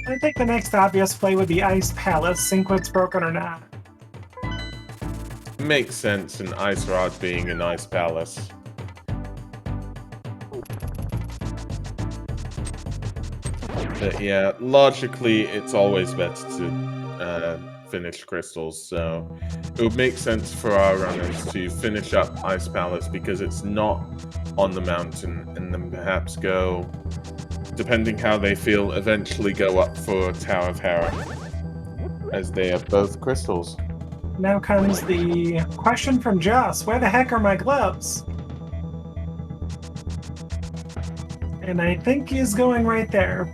I think the next obvious play would be Ice Palace, sink what's broken or not. Makes sense, an Ice Rod being an Ice Palace. But yeah, logically, it's always better to finish crystals, so it would make sense for our runners to finish up Ice Palace because it's not on the mountain, and then perhaps go, depending how they feel, eventually go up for Tower of Hera, as they have both crystals. Now comes the question from Joss. Where the heck are my gloves? And I think he's going right there.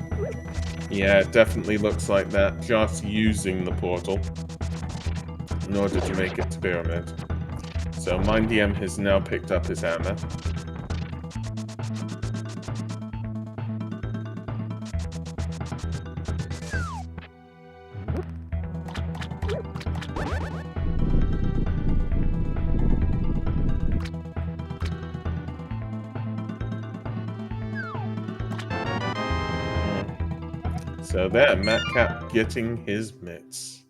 Yeah, it definitely looks like that. Just using the portal in order to make it to Pyramid. So MindDM has now picked up his hammer. So there, Madcap getting his mitts.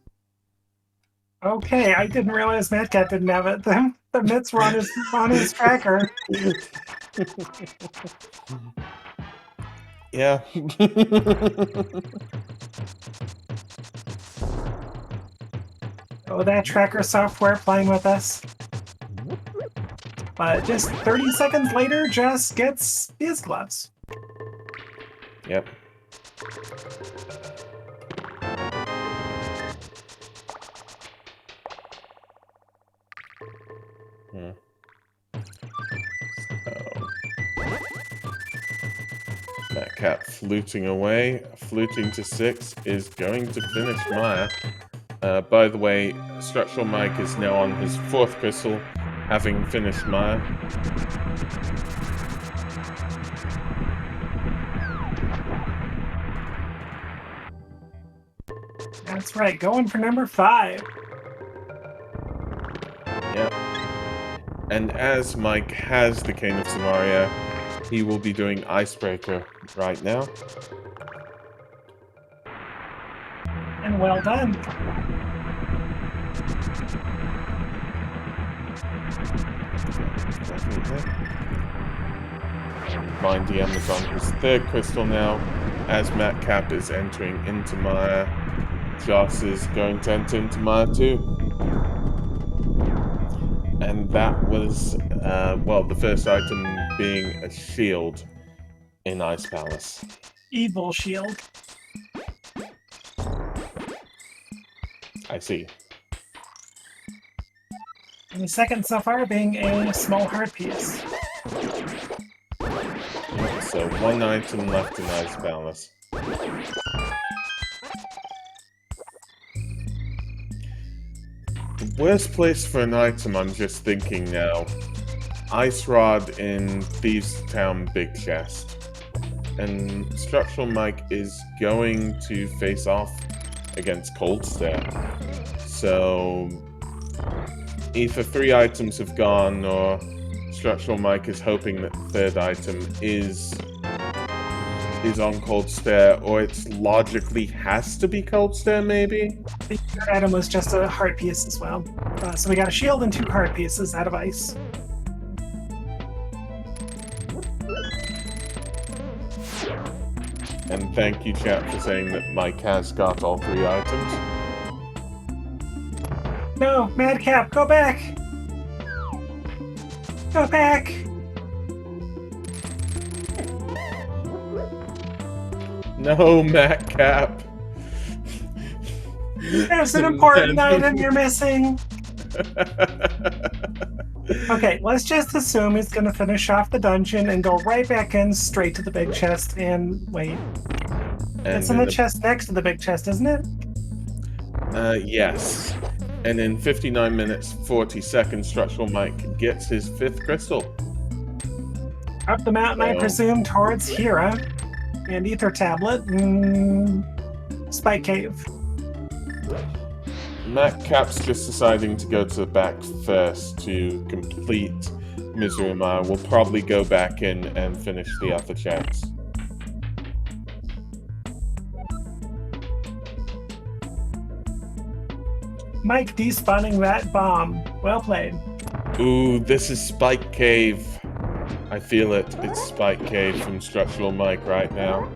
Okay, I didn't realize Madcap didn't have it. The mitts were on his tracker. Yeah. Oh, that tracker software playing with us. But just 30 seconds later, Jess gets his gloves. Yep. Madcap fluting away. Fluting to 6 is going to finish Mire. By the way, Structural Mike is now on his 4th crystal, having finished Mire. That's right, going for number 5. Yep. And as Mike has the Cane of Samaria, he will be doing Icebreaker right now. And well done. MindDM is on his 3rd crystal now, as Madcap is entering into Mire. Joss is going to enter into Mire too. And that was, well, the first item being a shield in Ice Palace. Evil shield. I see. And the second so far being a small heart piece. So 1 item left in Ice Palace. The worst place for an item, I'm just thinking now. Ice Rod in Thieves Town Big Chest. And Structural Mike is going to face off against Cold Stare. So either 3 items have gone, or Structural Mike is hoping that the 3rd item is on Cold Stare, or it's logically has to be Cold Stare, maybe? The third item was just a heart piece as well. So we got a shield and 2 heart pieces out of ice. And thank you, chat, for saying that Mike has got all 3 items. No, Madcap, go back! Go back! No, Madcap! There's an important item you're missing! Okay, let's just assume he's gonna finish off the dungeon and go right back in straight to the big chest and wait. It's in the chest next to the big chest, isn't it? Yes. And in 59 minutes, 40 seconds, Structural Mike gets his 5th crystal. Up the mountain, I presume, towards Hera and Ether Tablet and Spike Cave. Madcap's just deciding to go to the back first to complete Mizuruma. We'll probably go back in and finish the other chats. Mike despawning that bomb. Well played. Ooh, this is Spike Cave. I feel it. It's Spike Cave from Structural Mike right now.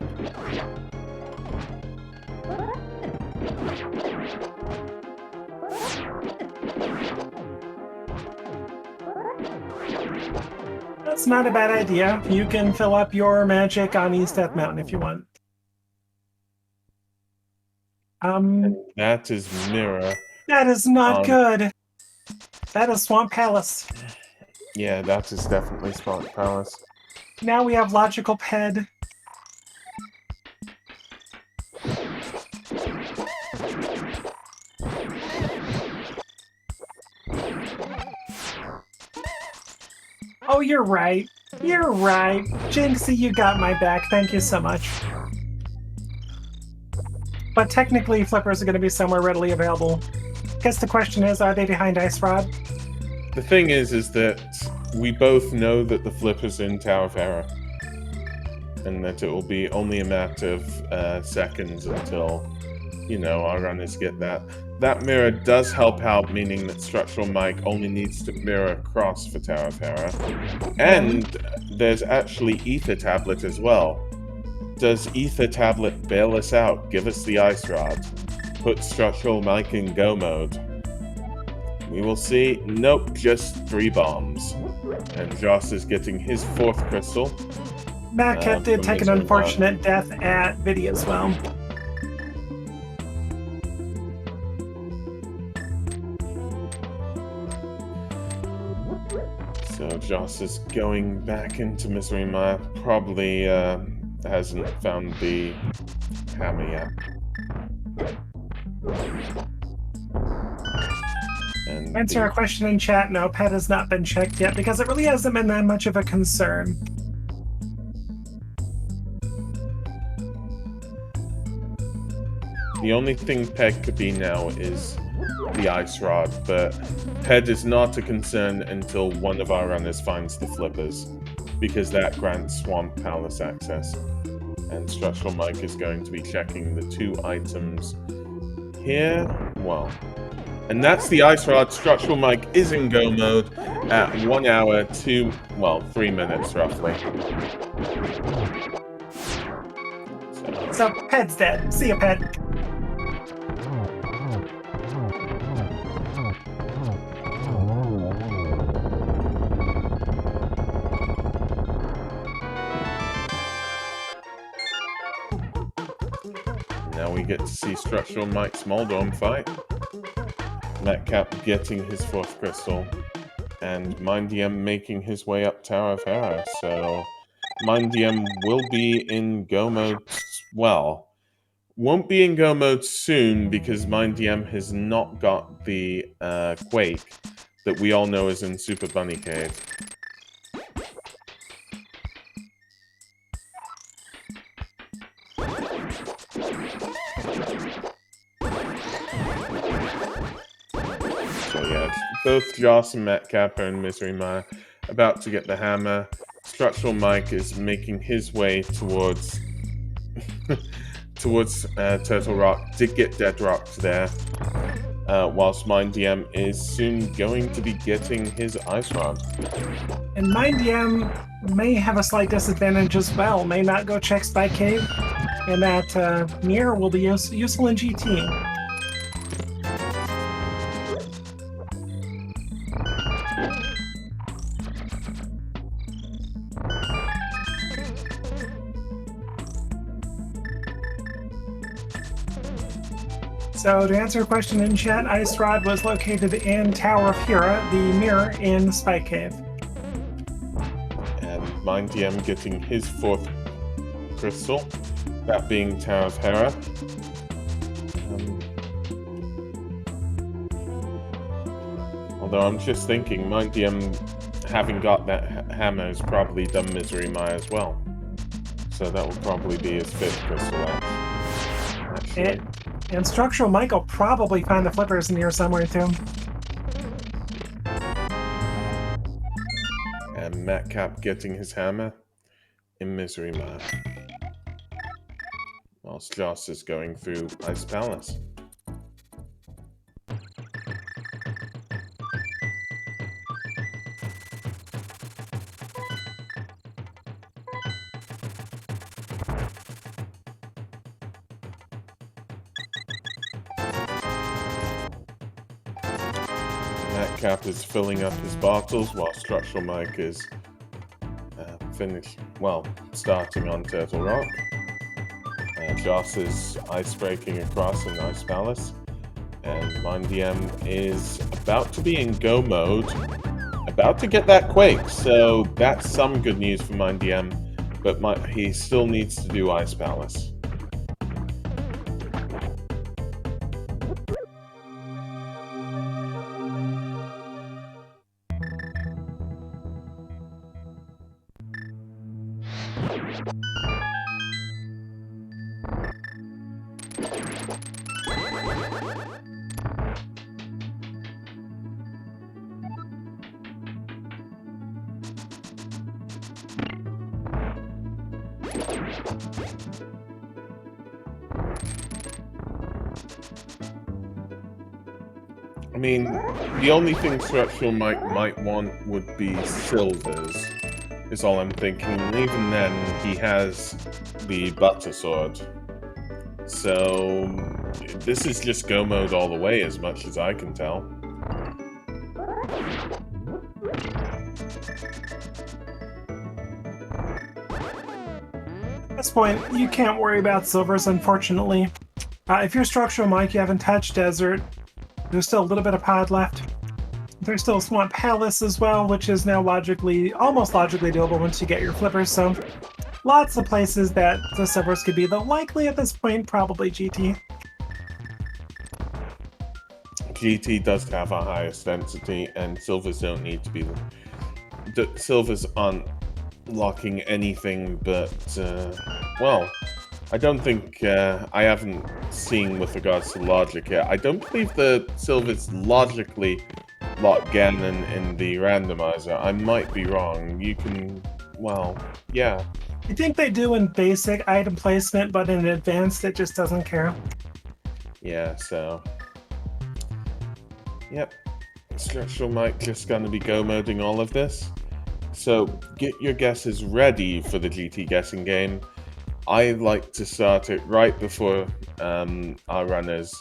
That's not a bad idea. You can fill up your magic on East Death Mountain if you want. That is Mire. That is not good. That is Swamp Palace. Yeah, that is definitely Swamp Palace. Now we have Logical Ped. Oh, you're right. You're right. Jinxie, you got my back. Thank you so much. But technically, flippers are going to be somewhere readily available. Guess the question is, are they behind Ice Rod? The thing is that we both know that the flipper's in Tower of Hera. And that it will be only a matter of seconds until, you know, our runners get that. That mirror does help out, meaning that Structural Mike only needs to mirror across for Tower of Hera. And there's actually Ether Tablet as well. Does Ether Tablet bail us out, give us the Ice Rod, put Structural Mike in go mode? We will see. Nope, just 3 bombs. And Joss is getting his 4th crystal. Matt did take an unfortunate death at Vidi as well. So Joss is going back into Misery Mire. Probably hasn't found the hammer yet. And answer a question in chat. No, pet has not been checked yet because it really hasn't been that much of a concern. The only thing Ped could be now is the Ice Rod, but Ped is not a concern until one of our runners finds the flippers, because that grants Swamp Palace access. And Structural Mike is going to be checking the 2 items here. Well, and that's the Ice Rod. Structural Mike is in go mode at 1 hour, 3 minutes roughly. So Ped's dead. See ya, Ped. Now we get to see Structural Mike Smoldorm fight. Metcalf getting his 4th crystal. And MindDM making his way up Tower of Hera. So MindDM will be in go mode. Well, won't be in go mode soon because MindDM has not got the Quake that we all know is in Super Bunny Cave. So yeah, both Joss and Metcalf are in Misery Mire, about to get the hammer. Structural Mike is making his way towards Turtle Rock. Did get Dead Rocked there, whilst MindDM is soon going to be getting his Ice Rod. And MindDM may have a slight disadvantage as well. May not go check Spike Cave, and that Mire will be useful in GT. So to answer a question in chat, Ice Rod was located in Tower of Hera, the mirror in Spike Cave. And MindDM getting his 4th crystal, that being Tower of Hera. Although I'm just thinking, MindDM, having got that hammer, has probably done Misery Mire as well. So that will probably be his 5th crystal actually. And Structural Mike will probably find the flippers in here somewhere too. And Metcalf getting his hammer in Misery Mire. Whilst Joss is going through Ice Palace. Cap is filling up his bottles while Structural Mike is starting on Turtle Rock. Joss is ice breaking across an ice palace, and MindDM is about to be in go mode, about to get that quake, so that's some good news for MindDM, but he still needs to do ice palace. I mean, the only thing Structural Mike might want would be silvers, is all I'm thinking. And even then, he has the Butter Sword. So, this is just go mode all the way, as much as I can tell. At this point, you can't worry about silvers, unfortunately. If you're Structural Mike, you haven't touched Desert. There's still a little bit of pod left. There's still Swamp Palace as well, which is now almost logically doable once you get your flippers, so lots of places that the silvers could be, though likely at this point, probably GT. GT does have a highest density, and silvers don't need to be... silvers aren't locking anything but, well... I don't think, I haven't seen with regards to logic yet. I don't believe the silvers logically lock Ganon in the randomizer. I might be wrong. You can, well, yeah. I think they do in basic item placement, but in advanced it just doesn't care. Yeah, so... Yep. Structural Mike just gonna be go-moding all of this. So, get your guesses ready for the GT guessing game. I like to start it right before our runners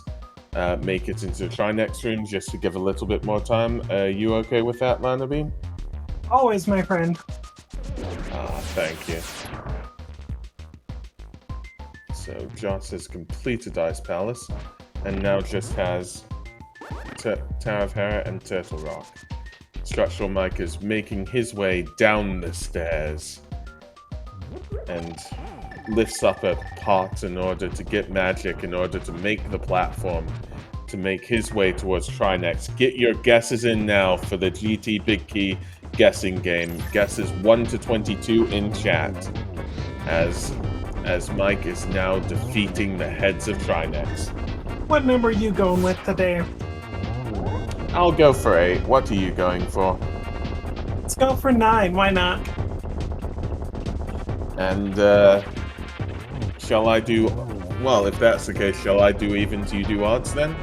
make it into the Trinex room, just to give a little bit more time. Are you okay with that, Lanabeam? Always, my friend. Thank you. So Joss has completed Ice Palace, and now just has Tower of Hera and Turtle Rock. Structural Mike is making his way down the stairs, and lifts up a pot in order to get magic, in order to make the platform, to make his way towards Trinex. Get your guesses in now for the GT Big Key guessing game. Guesses 1 to 22 in chat, as Mike is now defeating the heads of Trinex. What number are you going with today? I'll go for 8. What are you going for? Let's go for 9. Why not? And, shall I do... Well, if that's the case, shall I do evens, you do odds, then?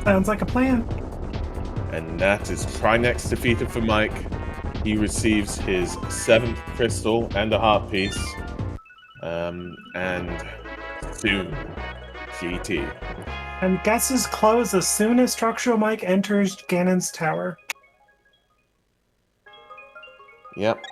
Sounds like a plan. And that is Trinex defeated for Mike. He receives his 7th crystal and a heart piece. And soon, GT. And guesses close as soon as Structural Mike enters Ganon's tower. Yep.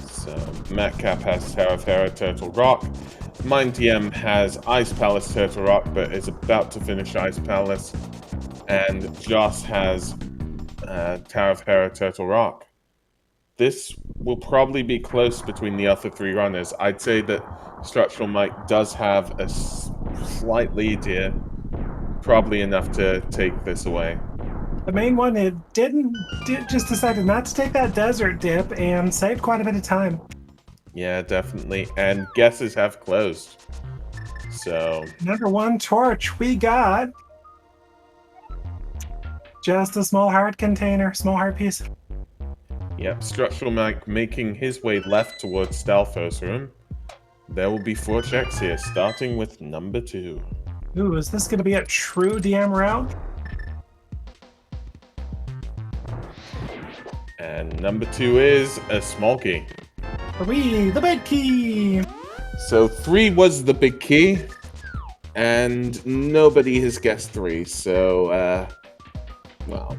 So, Matcap has Tower of Hera, Turtle Rock. MindDM has Ice Palace, Turtle Rock, but is about to finish Ice Palace. And Joss has Tower of Hera, Turtle Rock. This will probably be close between the other 3 runners. I'd say that Structural Mike does have a slight lead here. Probably enough to take this away. The main one, it just decided not to take that desert dip and saved quite a bit of time. Yeah, definitely. And guesses have closed. So... Number 1 torch, we got... just a small heart container, small heart piece. Yep, Structural Mike making his way left towards Stalfo's room. There will be 4 checks here, starting with number 2. Ooh, is this going to be a true DM route? And number 2 is a small key. 3, the big key. So 3 was the big key, and nobody has guessed 3. So, well,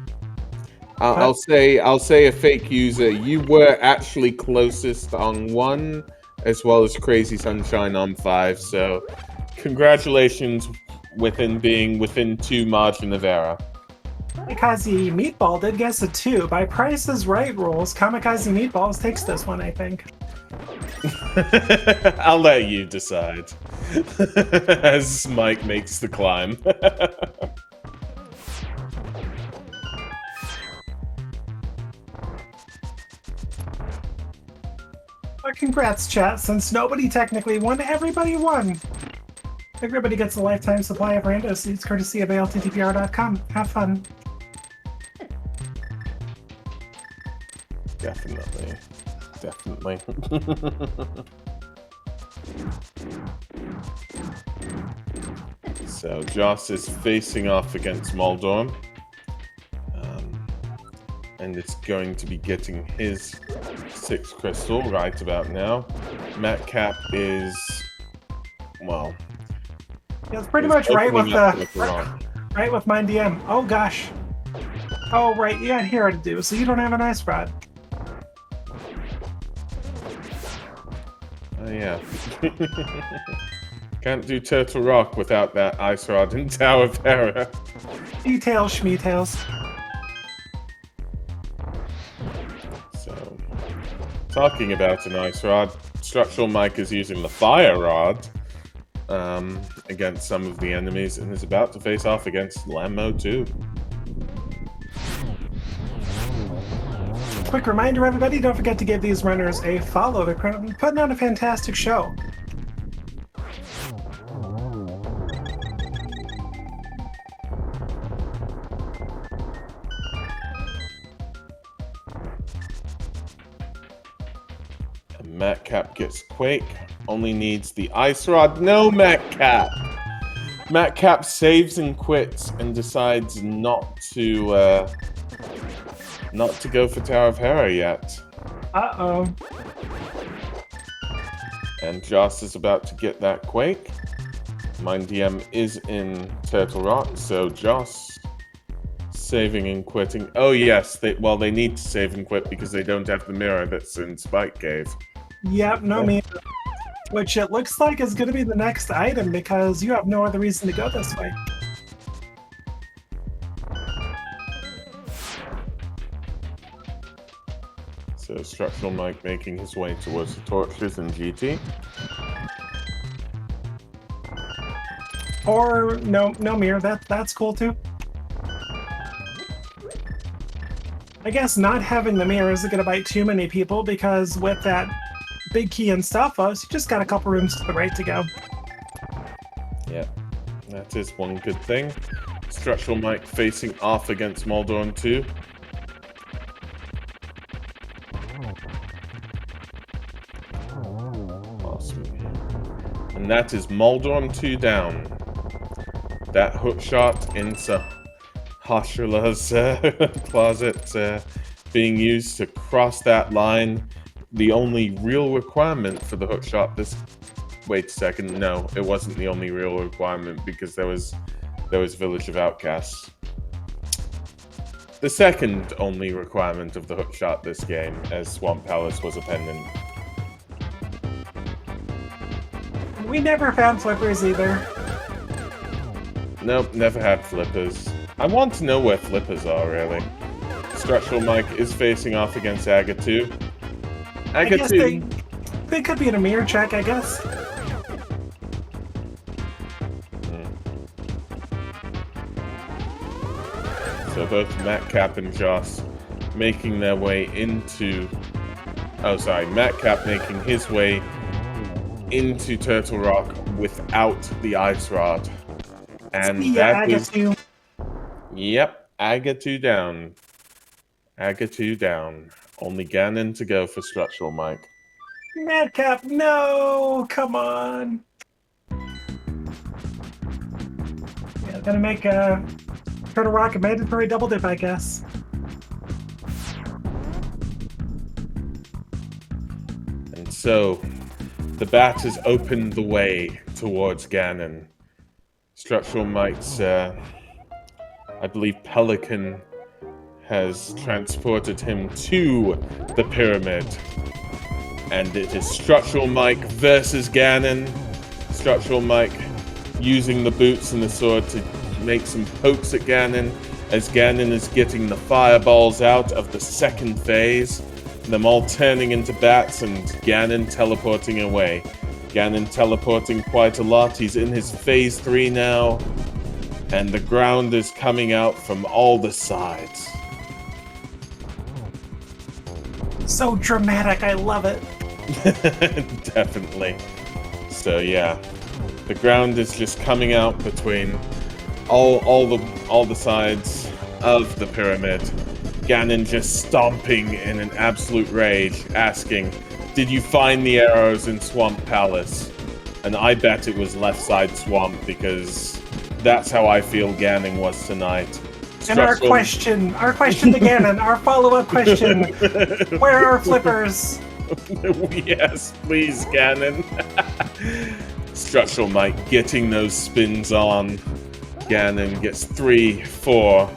I'll say a fake user. You were actually closest on 1, as well as Crazy Sunshine on 5. So, congratulations being within 2 margin of error. Kamikaze Meatball did guess a 2. By Price is Right rules, Kamikaze Meatballs takes this one, I think. I'll let you decide. As Mike makes the climb. But congrats, chat. Since nobody technically won, everybody won. Everybody gets a lifetime supply of rando seeds courtesy of ALTTPR.com. Have fun. Definitely. So Joss is facing off against Moldorm. And it's going to be getting his 6 crystal right about now. Matt Cap is, well... Yeah, it's pretty much right with right with Mind DM. Oh gosh. Oh right, you got Hera to do, so you don't have an ice rod. Oh yeah. Can't do Turtle Rock without that ice rod in Tower of Hera. Details, schmeetails. So, talking about an ice rod, Structural Mike is using the fire rod against some of the enemies and is about to face off against Lammo too. Quick reminder, everybody, don't forget to give these runners a follow. They're putting on a fantastic show. Matt Cap gets Quake, only needs the Ice Rod. No, Matt Cap! Matt Cap saves and quits and decides not to go for Tower of Hera yet. Uh-oh. And Joss is about to get that Quake. Mind DM is in Turtle Rock, so Joss saving and quitting. Oh yes, they need to save and quit because they don't have the mirror that's in Spike Cave. Yep, no me. Which it looks like is going to be the next item because you have no other reason to go this way. So Structural Mike making his way towards the torches in GT. Or no mirror, that's cool too. I guess not having the mirror isn't going to bite too many people because with that big key and Staphos, you just got a couple rooms to the right to go. Yeah, that is one good thing. Structural Mike facing off against Moldorm 2. Awesome. And that is Moldorm 2 down. That hook shot into Hashula's closet being used to cross that line. The only real requirement for the hook shot this... Wait a second, no, it wasn't the only real requirement because there was Village of Outcasts. The second only requirement of the hook shot this game, as Swamp Palace was a pendant. We never found flippers either. Nope, never had flippers. I want to know where flippers are, really. Structural Mike is facing off against Aga 2. Aga 2. They could be in a mirror check, I guess. So both Matt Cap and Joss making their way into... Oh, sorry. Matt Cap making his way into Turtle Rock without the Ice Rod. And that is... Yep. Aga 2 down. Aga 2 down. Only Ganon to go for Structural Mike. Madcap, no! Come on! Yeah, gonna make Turtle Rock a mandatory double dip, I guess. And So, the bat has opened the way towards Ganon. Structural Mike's, I believe Pelican has transported him to the pyramid. And it is Structural Mike versus Ganon. Structural Mike using the boots and the sword to make some pokes at Ganon, as Ganon is getting the fireballs out of the second phase. Them all turning into bats and Ganon teleporting away. Ganon teleporting quite a lot. He's in his phase 3 now. And the ground is coming out from all the sides. So dramatic, I love it. Definitely. So yeah, the ground is just coming out between all the sides of the pyramid. Ganon just stomping in an absolute rage, asking, "Did you find the arrows in Swamp Palace?" And I bet it was left side swamp, because that's how I feel Ganon was tonight. And our question to Ganon, our follow-up question, where are flippers? Yes, please, Ganon. Structural Mike getting those spins on. Ganon gets 3, 4.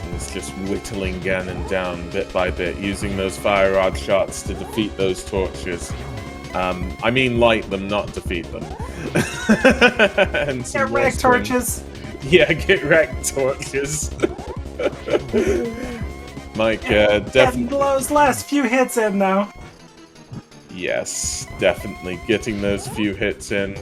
And it's just whittling Ganon down bit by bit, using those fire rod shots to defeat those torches. I mean light them, not defeat them. And Get wrecked torches. Yeah, get wrecked torches. Mike, definitely. Those last few hits in, though. Yes, definitely getting those few hits in.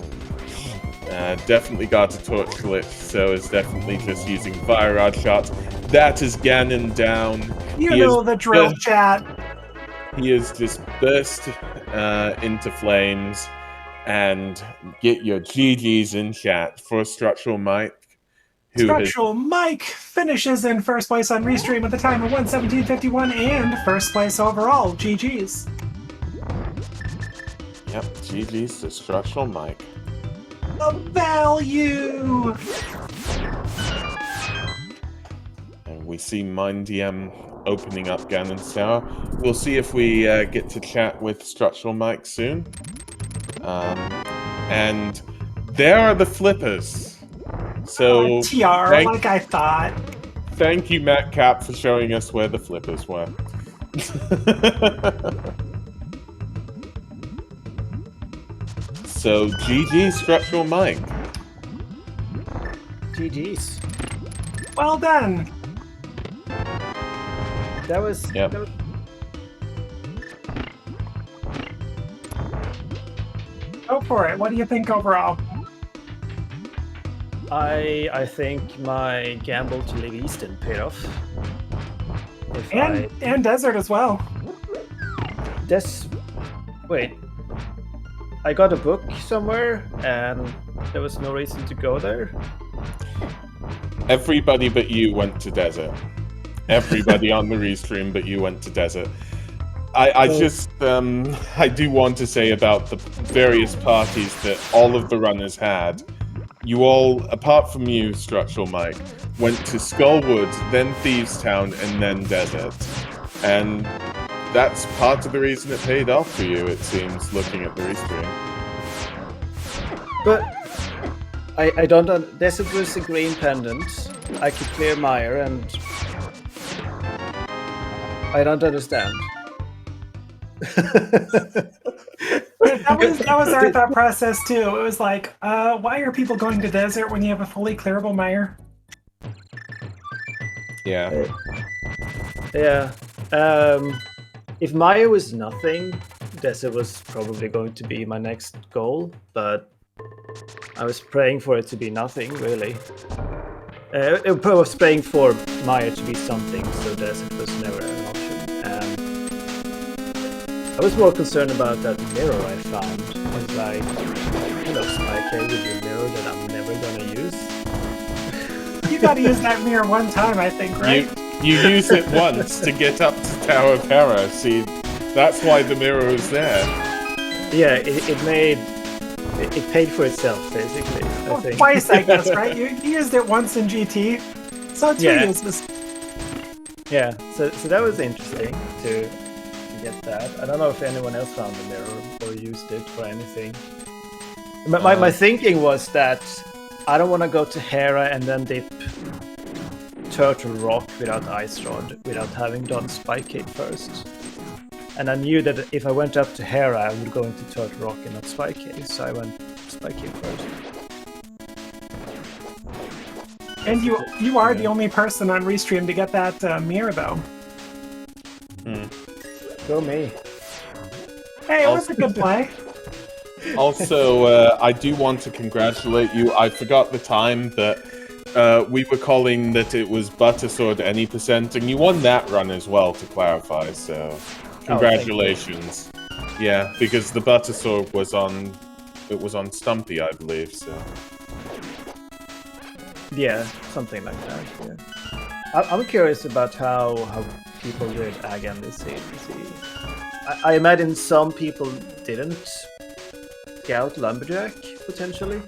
Definitely got a torch glitch, so is definitely just using fire rod shots. That is Ganon down. You know the drill, chat. He is just burst into flames, and get your GGs in chat for Structural Mike. Structural Mike finishes in first place on Restream with a time of 1:17:51 and first place overall. GG's. Yep, GG's to Structural Mike. The value! And we see MindDM opening up Ganon's Tower. We'll see if we get to chat with Structural Mike soon. And there are the flippers. So, TR, like I thought. Thank you, Matt Cap, for showing us where the flippers were. So, GG Structural Mike. GG's. Well done. That was... Yep. That was... Go for it. What do you think overall? I think my gamble to leave Easton paid off. And Desert as well. Wait. I got a book somewhere, and there was no reason to go there. Everybody but you went to Desert. Everybody on the restream but you went to Desert. I do want to say about the various parties that all of the runners had. You all, apart from you, Structural Mike, went to Skullwood, then Thieves Town, and then Desert. And that's part of the reason it paid off for you, it seems, looking at the restream. But I don't... Desert was a green pendant. I could clear Mire, and... I don't understand. that was our thought process too. It was like, why are people going to Desert when you have a fully clearable Mire? Yeah. Yeah. If Mire was nothing, Desert was probably going to be my next goal, but I was praying for it to be nothing, really. I was praying for Mire to be something, so Desert was never an option. I was more concerned about that mirror I found. I was like, hello Spike, with your mirror that I'm never gonna use. You gotta use that mirror one time, I think, right? You use it once to get up to Tower of Hera. See, that's why the mirror is there. Yeah, it paid for itself, basically. I think. Twice, I guess, right? You used it once in GT, so 2 uses. Yeah, so that was interesting to get that. I don't know if anyone else found the mirror or used it for anything. My thinking was that I don't want to go to Hera and then dip Turtle Rock without Ice Rod, without having done Spike Cave first. And I knew that if I went up to Hera, I would go into Turtle Rock and not Spike Cave, so I went Spike Cave first. And you are the only person on Restream to get that Mire, though. Go me. Hey, it was a good play. Also, I do want to congratulate you. I forgot the time that we were calling that it was Buttersword any percent, and you won that run as well, to clarify, so congratulations. Yeah, because the Buttersword was on Stumpy, I believe, so. Yeah, something like that, yeah. I'm curious about how people did Agahnim this season. I imagine some people didn't scout Lumberjack, potentially.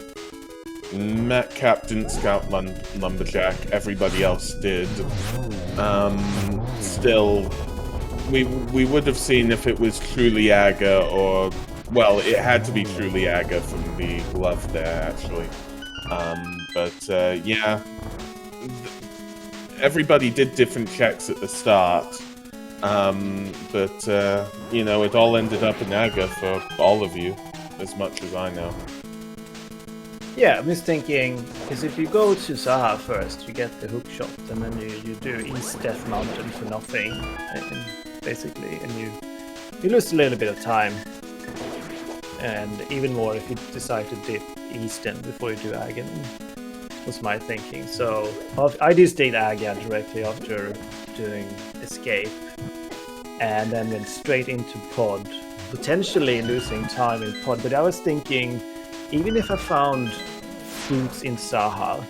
Cap didn't scout Lumberjack, everybody else did. Still, we would have seen if it was truly Aga, or... Well, it had to be truly Aga from the glove there, actually. Yeah... Everybody did different checks at the start. You know, it all ended up in Aga for all of you, as much as I know. Yeah, I'm just thinking, because if you go to Zaha first, you get the hook shot, and then you do East Death Mountain for nothing, and basically, and you lose a little bit of time. And even more if you decide to dip Eastern before you do Agahnim, was my thinking. So I just did Aga directly after doing Escape, and then went straight into Pod, potentially losing time in Pod. But I was thinking, even if I found boots in Zaha,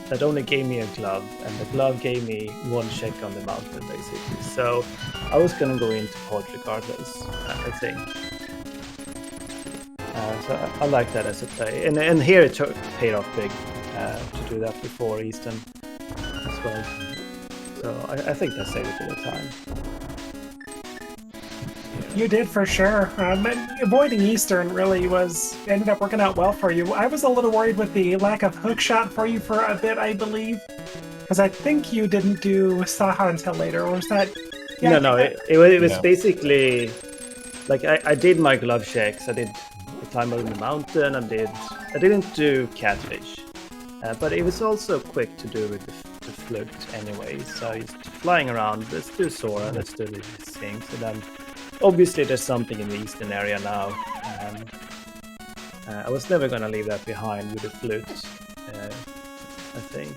that only gave me a glove, and the glove gave me one check on the mountain, basically. So I was gonna go into Pod regardless, I think. So I like that as a play, and here it paid off big to do that before Eastern as well. So I think that saved a bit of time. You did for sure. Avoiding Eastern really ended up working out well for you. I was a little worried with the lack of hook shot for you for a bit, I believe, because I think you didn't do Saha until later, or was that? Yeah, no, it was basically like I did my glove checks. I did the climb over the mountain. I didn't do catfish, but it was also quick to do with the flute anyway. So just flying around. Let's do Sora. Let's do these things, and then. Obviously, there's something in the eastern area now. I was never going to leave that behind with the flute, I think.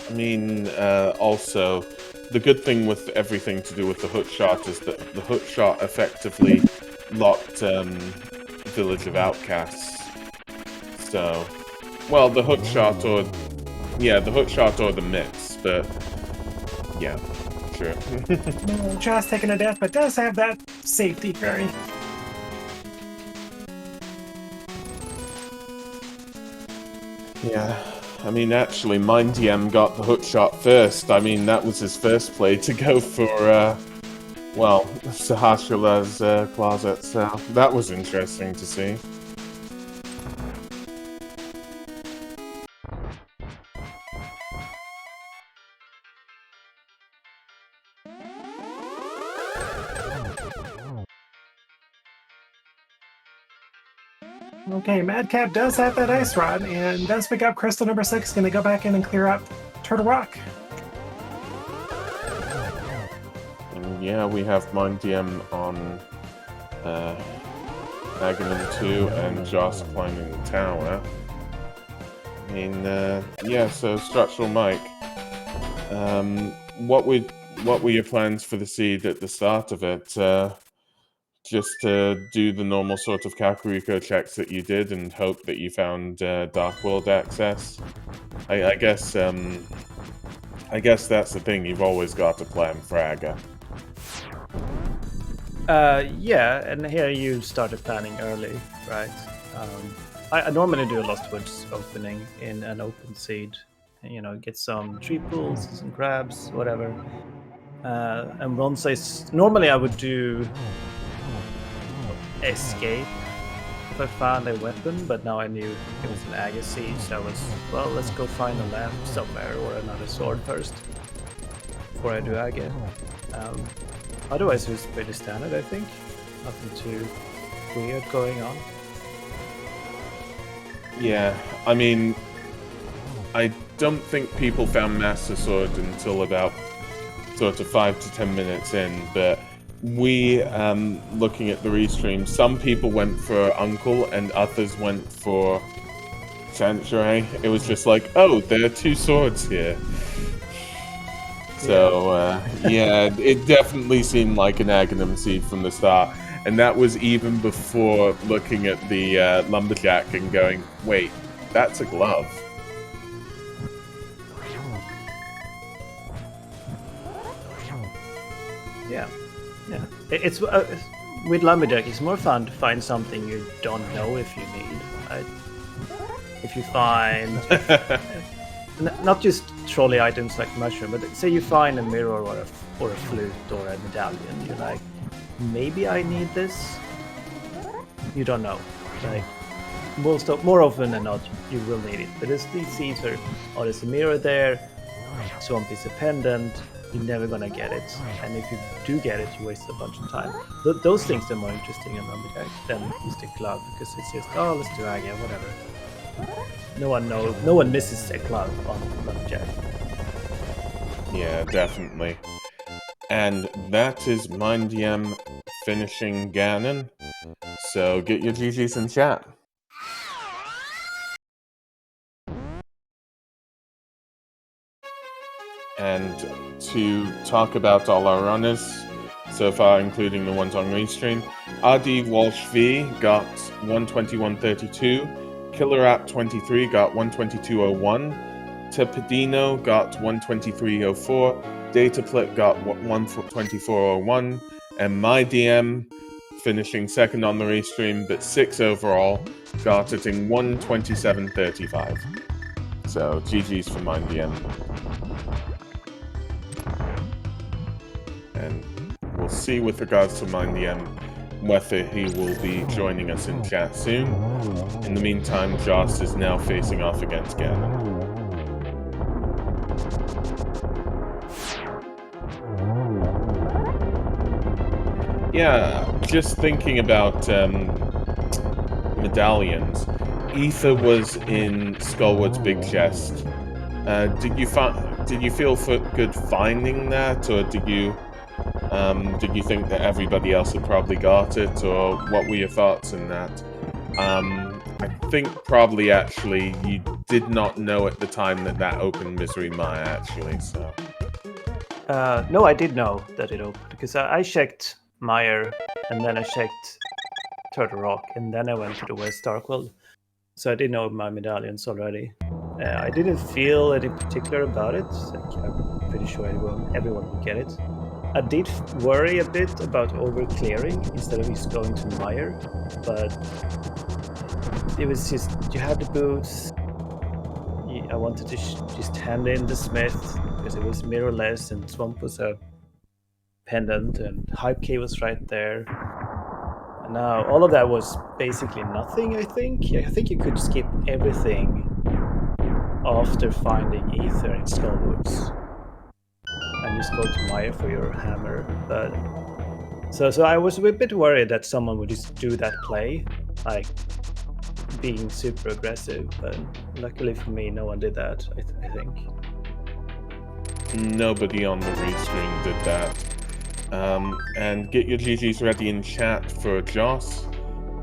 I mean, also, the good thing with everything to do with the hook shot is that the hook shot effectively locked Village of Outcasts. So, well, the hook shot or... Yeah, the hook shot or the mix, but... Yeah. Sure. Just taking a death, but does have that safety fairy. Yeah, I mean, actually, MindDM got the hook shot first. I mean, that was his first play to go for, well, Sahasrala's closet, so that was interesting to see. Okay, Madcap does have that ice rod, and does pick up crystal number 6, going to go back in and clear up Turtle Rock. And yeah, we have MindDM on Agahnim 2 and Joss climbing the tower. I mean, yeah, so Structural Mike, what were your plans for the seed at the start of it? Just to do the normal sort of Kakariko checks that you did and hope that you found Dark World access. I guess that's the thing. You've always got to plan for Aga. Yeah, and here you started planning early, right? I normally do a Lost Woods opening in an open seed. You know, get some tree pulls, some crabs, whatever. And once normally I would do escape if I found a weapon, but now I knew it was an Agahnim, so I was, well, let's go find a lamp somewhere or another sword first before I do Aga. Otherwise it was pretty standard, I think. Nothing too weird going on. Yeah, I mean, I don't think people found Master Sword until about sort of 5 to 10 minutes in, but we, looking at the restream, some people went for Uncle and others went for Sanctuary. It was just like, oh, there are 2 swords here. So, yeah, it definitely seemed like an Agahnim seed from the start. And that was even before looking at the Lumberjack and going, wait, that's a glove. Yeah. It's with Lumberjack, it's more fun to find something you don't know if you need. Right? If you find not just trolley items like mushroom, but say you find a mirror or a flute or a medallion, you're like, maybe I need this. You don't know. Like more often than not, you will need it. But these seeds are, oh, there's a mirror there. Swamp is a pendant. You're never gonna get it, and if you do get it, you waste a bunch of time. Those things are more interesting in Lumberjack than just a glove, because it's just, oh, let's do Aga, whatever. No one misses a glove on Lumberjack. Yeah, definitely. And that is MindDM finishing Ganon. So get your GGs in chat. And to talk about all our runners so far, including the ones on Restream, RD Walsh V got 121.32, Killer App 23 got 122.01, Tepidino got 123.04, Dataflip got 124.01, and MyDM, finishing second on the Restream, but 6 overall, got it in 127.35. So GG's for MindDM. And we'll see with regards to MindDM whether he will be joining us in chat soon. In the meantime, Joss is now facing off against Ganon. Yeah, just thinking about medallions. Ether was in Skullwood's big chest. Did you feel good finding that, or did you think that everybody else had probably got it, or what were your thoughts in that? I think probably actually you did not know at the time that opened Misery Mire, actually, so... No, I did know that it opened, because I checked Mire, and then I checked Turtle Rock, and then I went to the West Darkworld. So I did know my medallions already. I didn't feel any particular about it. Like, I'm pretty sure everyone would get it. I did worry a bit about over-clearing instead of just going to Mire, but it was just, you had the boots. I wanted to just hand in the Smith, because it was mirrorless, and Swamp was a pendant, and Hype K was right there. And now all of that was basically nothing, I think. I think you could skip everything after finding Ether in Skullwoods and just go to Mire for your hammer. But so I was a bit worried that someone would just do that play, like being super aggressive, but luckily for me, no one did that, I think. Nobody on the restream did that. And get your GGs ready in chat for Joss,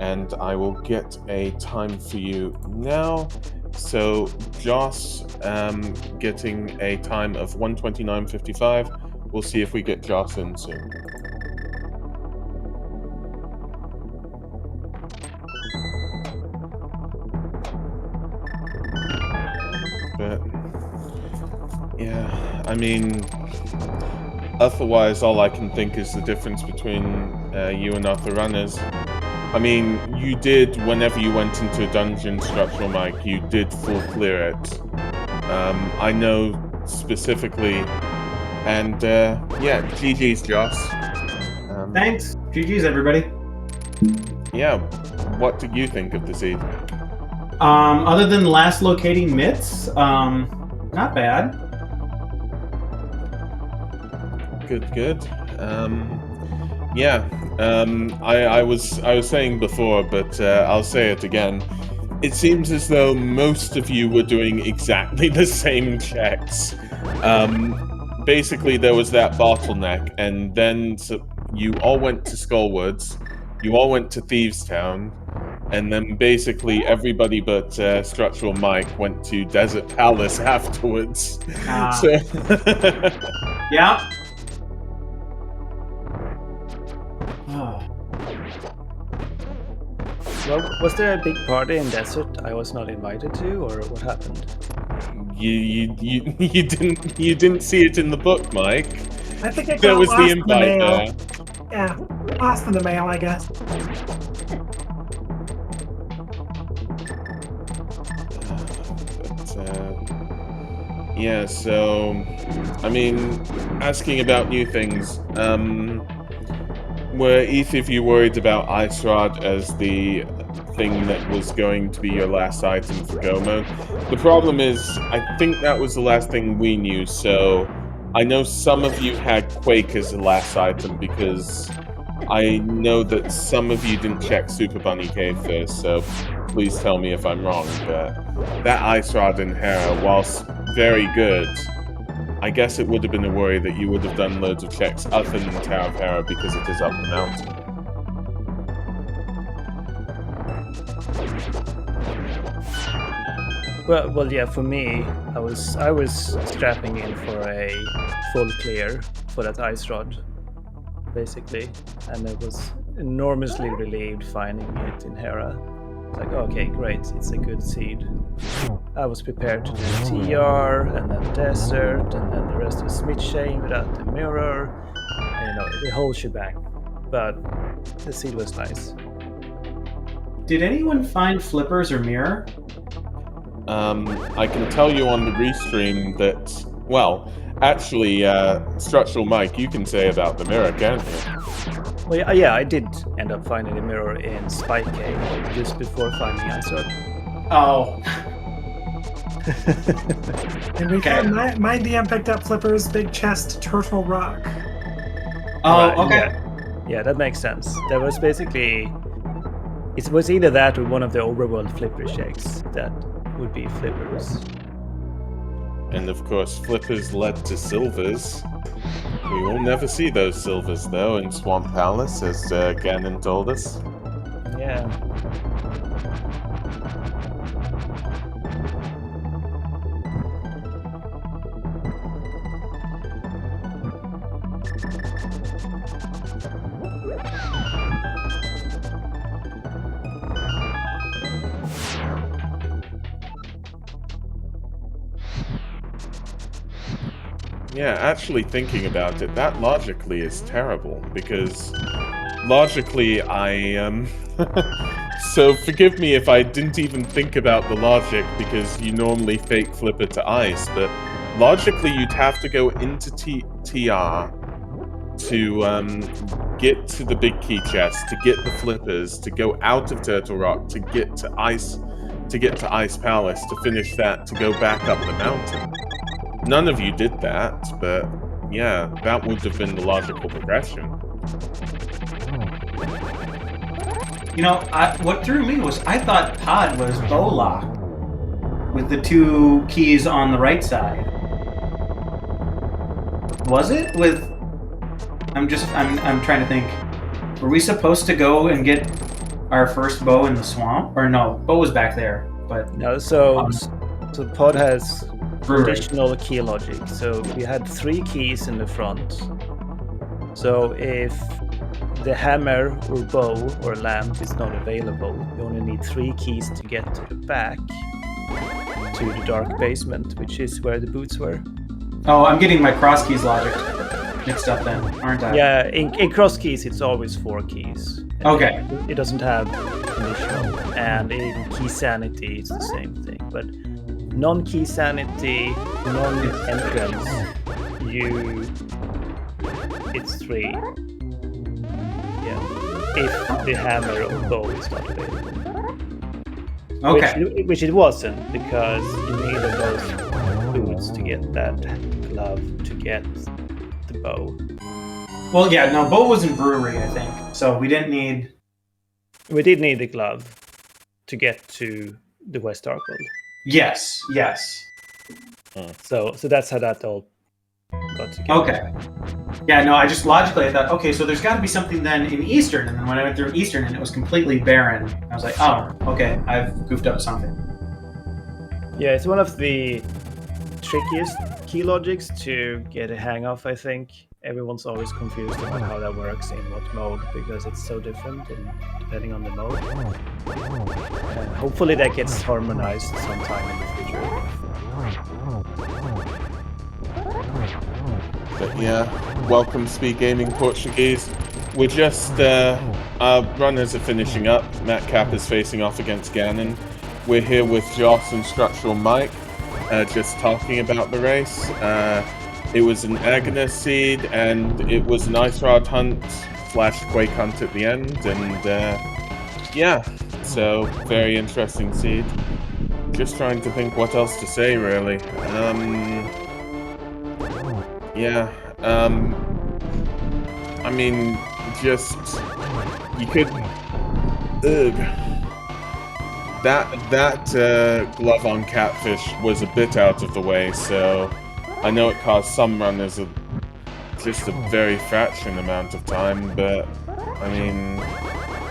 and I will get a time for you now. So Joss getting a time of 1:29.55. We'll see if we get Joss in soon. But yeah, I mean, otherwise all I can think is the difference between you and other runners. I mean, you did, whenever you went into a dungeon structural mic, you did full clear it. I know specifically And yeah, GG's, Joss. Thanks. GG's, everybody. Yeah, what did you think of the seed? Other than last locating myths, not bad. Good. Yeah. I was saying before, but I'll say it again. It seems as though most of you were doing exactly the same checks. Basically, there was that bottleneck, and then you all went to Skullwoods, you all went to Thieves Town, and then basically everybody but Structural Mike went to Desert Palace afterwards. So Yeah. Well, was there a big party in Desert I was not invited to, or what happened? you didn't see it in the book, Mike. I think it There got was lost the in the invite mail. there. Yeah, lost in the mail, I guess. But, yeah, so I mean, asking about new things. Were either of you worried about Ice Rod as the thing that was going to be your last item for Go mode? The problem is, I think that was the last thing we knew, so I know some of you had Quake as the last item because I know that some of you didn't check Super Bunny Cave first, so please tell me if I'm wrong, but that Ice Rod in Hera, whilst very good, I guess it would have been a worry that you would have done loads of checks other than Tower of Hera because it is up the mountain. Well, yeah. For me, I was strapping in for a full clear for that ice rod, basically, and I was enormously relieved finding it in Hera. It's like, okay, great, it's a good seed. I was prepared to do TR, and then Desert, and then the rest of Smith Chain without the mirror, and, the whole shebang. But the seed was nice. Did anyone find flippers or mirror? I can tell you on the restream that, well, actually, Structural Mike, you can say about the mirror, can't you? Well, yeah, I did end up finding a mirror in Spike Cave just before finding Ice Rod. Oh. And we found my DM picked up Flipper's big chest turtle rock. Oh, Right, okay. Yeah, that makes sense. There was basically... It was either that or one of the overworld flipper shakes that would be flippers. And of course, flippers led to silvers. We will never see those silvers, though, in Swamp Palace, as Ganon told us. Yeah. Yeah, actually thinking about it, that logically is terrible, because logically I, so forgive me if I didn't even think about the logic, because you normally fake flipper to ice, but logically you'd have to go into TR to get to the big key chest, to get the flippers, to go out of Turtle Rock, to get to Ice Palace, to finish that, to go back up the mountain. None of you did that, but yeah, that would have been the logical progression. You know, what threw me was I thought Pod was bow lock with the two keys on the right side. Was it? I'm trying to think. Were we supposed to go and get our first bow in the swamp? Or no, bow was back there. But No, so Pod has brewery. additional key logic. So we had 3 keys in the front. So if the hammer or bow or lamp is not available, you only need 3 keys to get to the back to the dark basement, which is where the boots were. Oh, I'm getting my cross keys logic mixed up then, aren't I? Yeah, in cross keys it's always 4 keys. Okay. It doesn't have conditional, and in key sanity it's the same thing. But non-key sanity, non-entrance, it's 3. Yeah, if the hammer or bow is not available. Okay. Which it wasn't, because you needed those boots to get that glove to get the bow. Well, yeah, no, bow was in brewery, I think. So we didn't need... We did need the glove to get to the West Darkwood. Yes, yes. So that's how that all got together. Okay. Yeah, no, I just logically I thought, okay, so there's got to be something then in Eastern, and then when I went through Eastern and it was completely barren, I was like, oh, okay, I've goofed up something. Yeah, it's one of the trickiest key logics to get a hang of, I think. Everyone's always confused about how that works in what mode, because it's so different depending on the mode. And hopefully that gets harmonized sometime in the future. But yeah, welcome Speed Gaming Portuguese. We're just, our runners are finishing up. Matt Cap is facing off against Ganon. We're here with Joss and Structural Mike, just talking about the race. It was an Agahnim seed, and it was an Ice Rod hunt / Quake hunt at the end, and yeah, so very interesting seed. Just trying to think what else to say, really. Yeah, I mean, just, you could, that glove on Catfish was a bit out of the way, so I know it caused some runners just a very fraction amount of time, but I mean,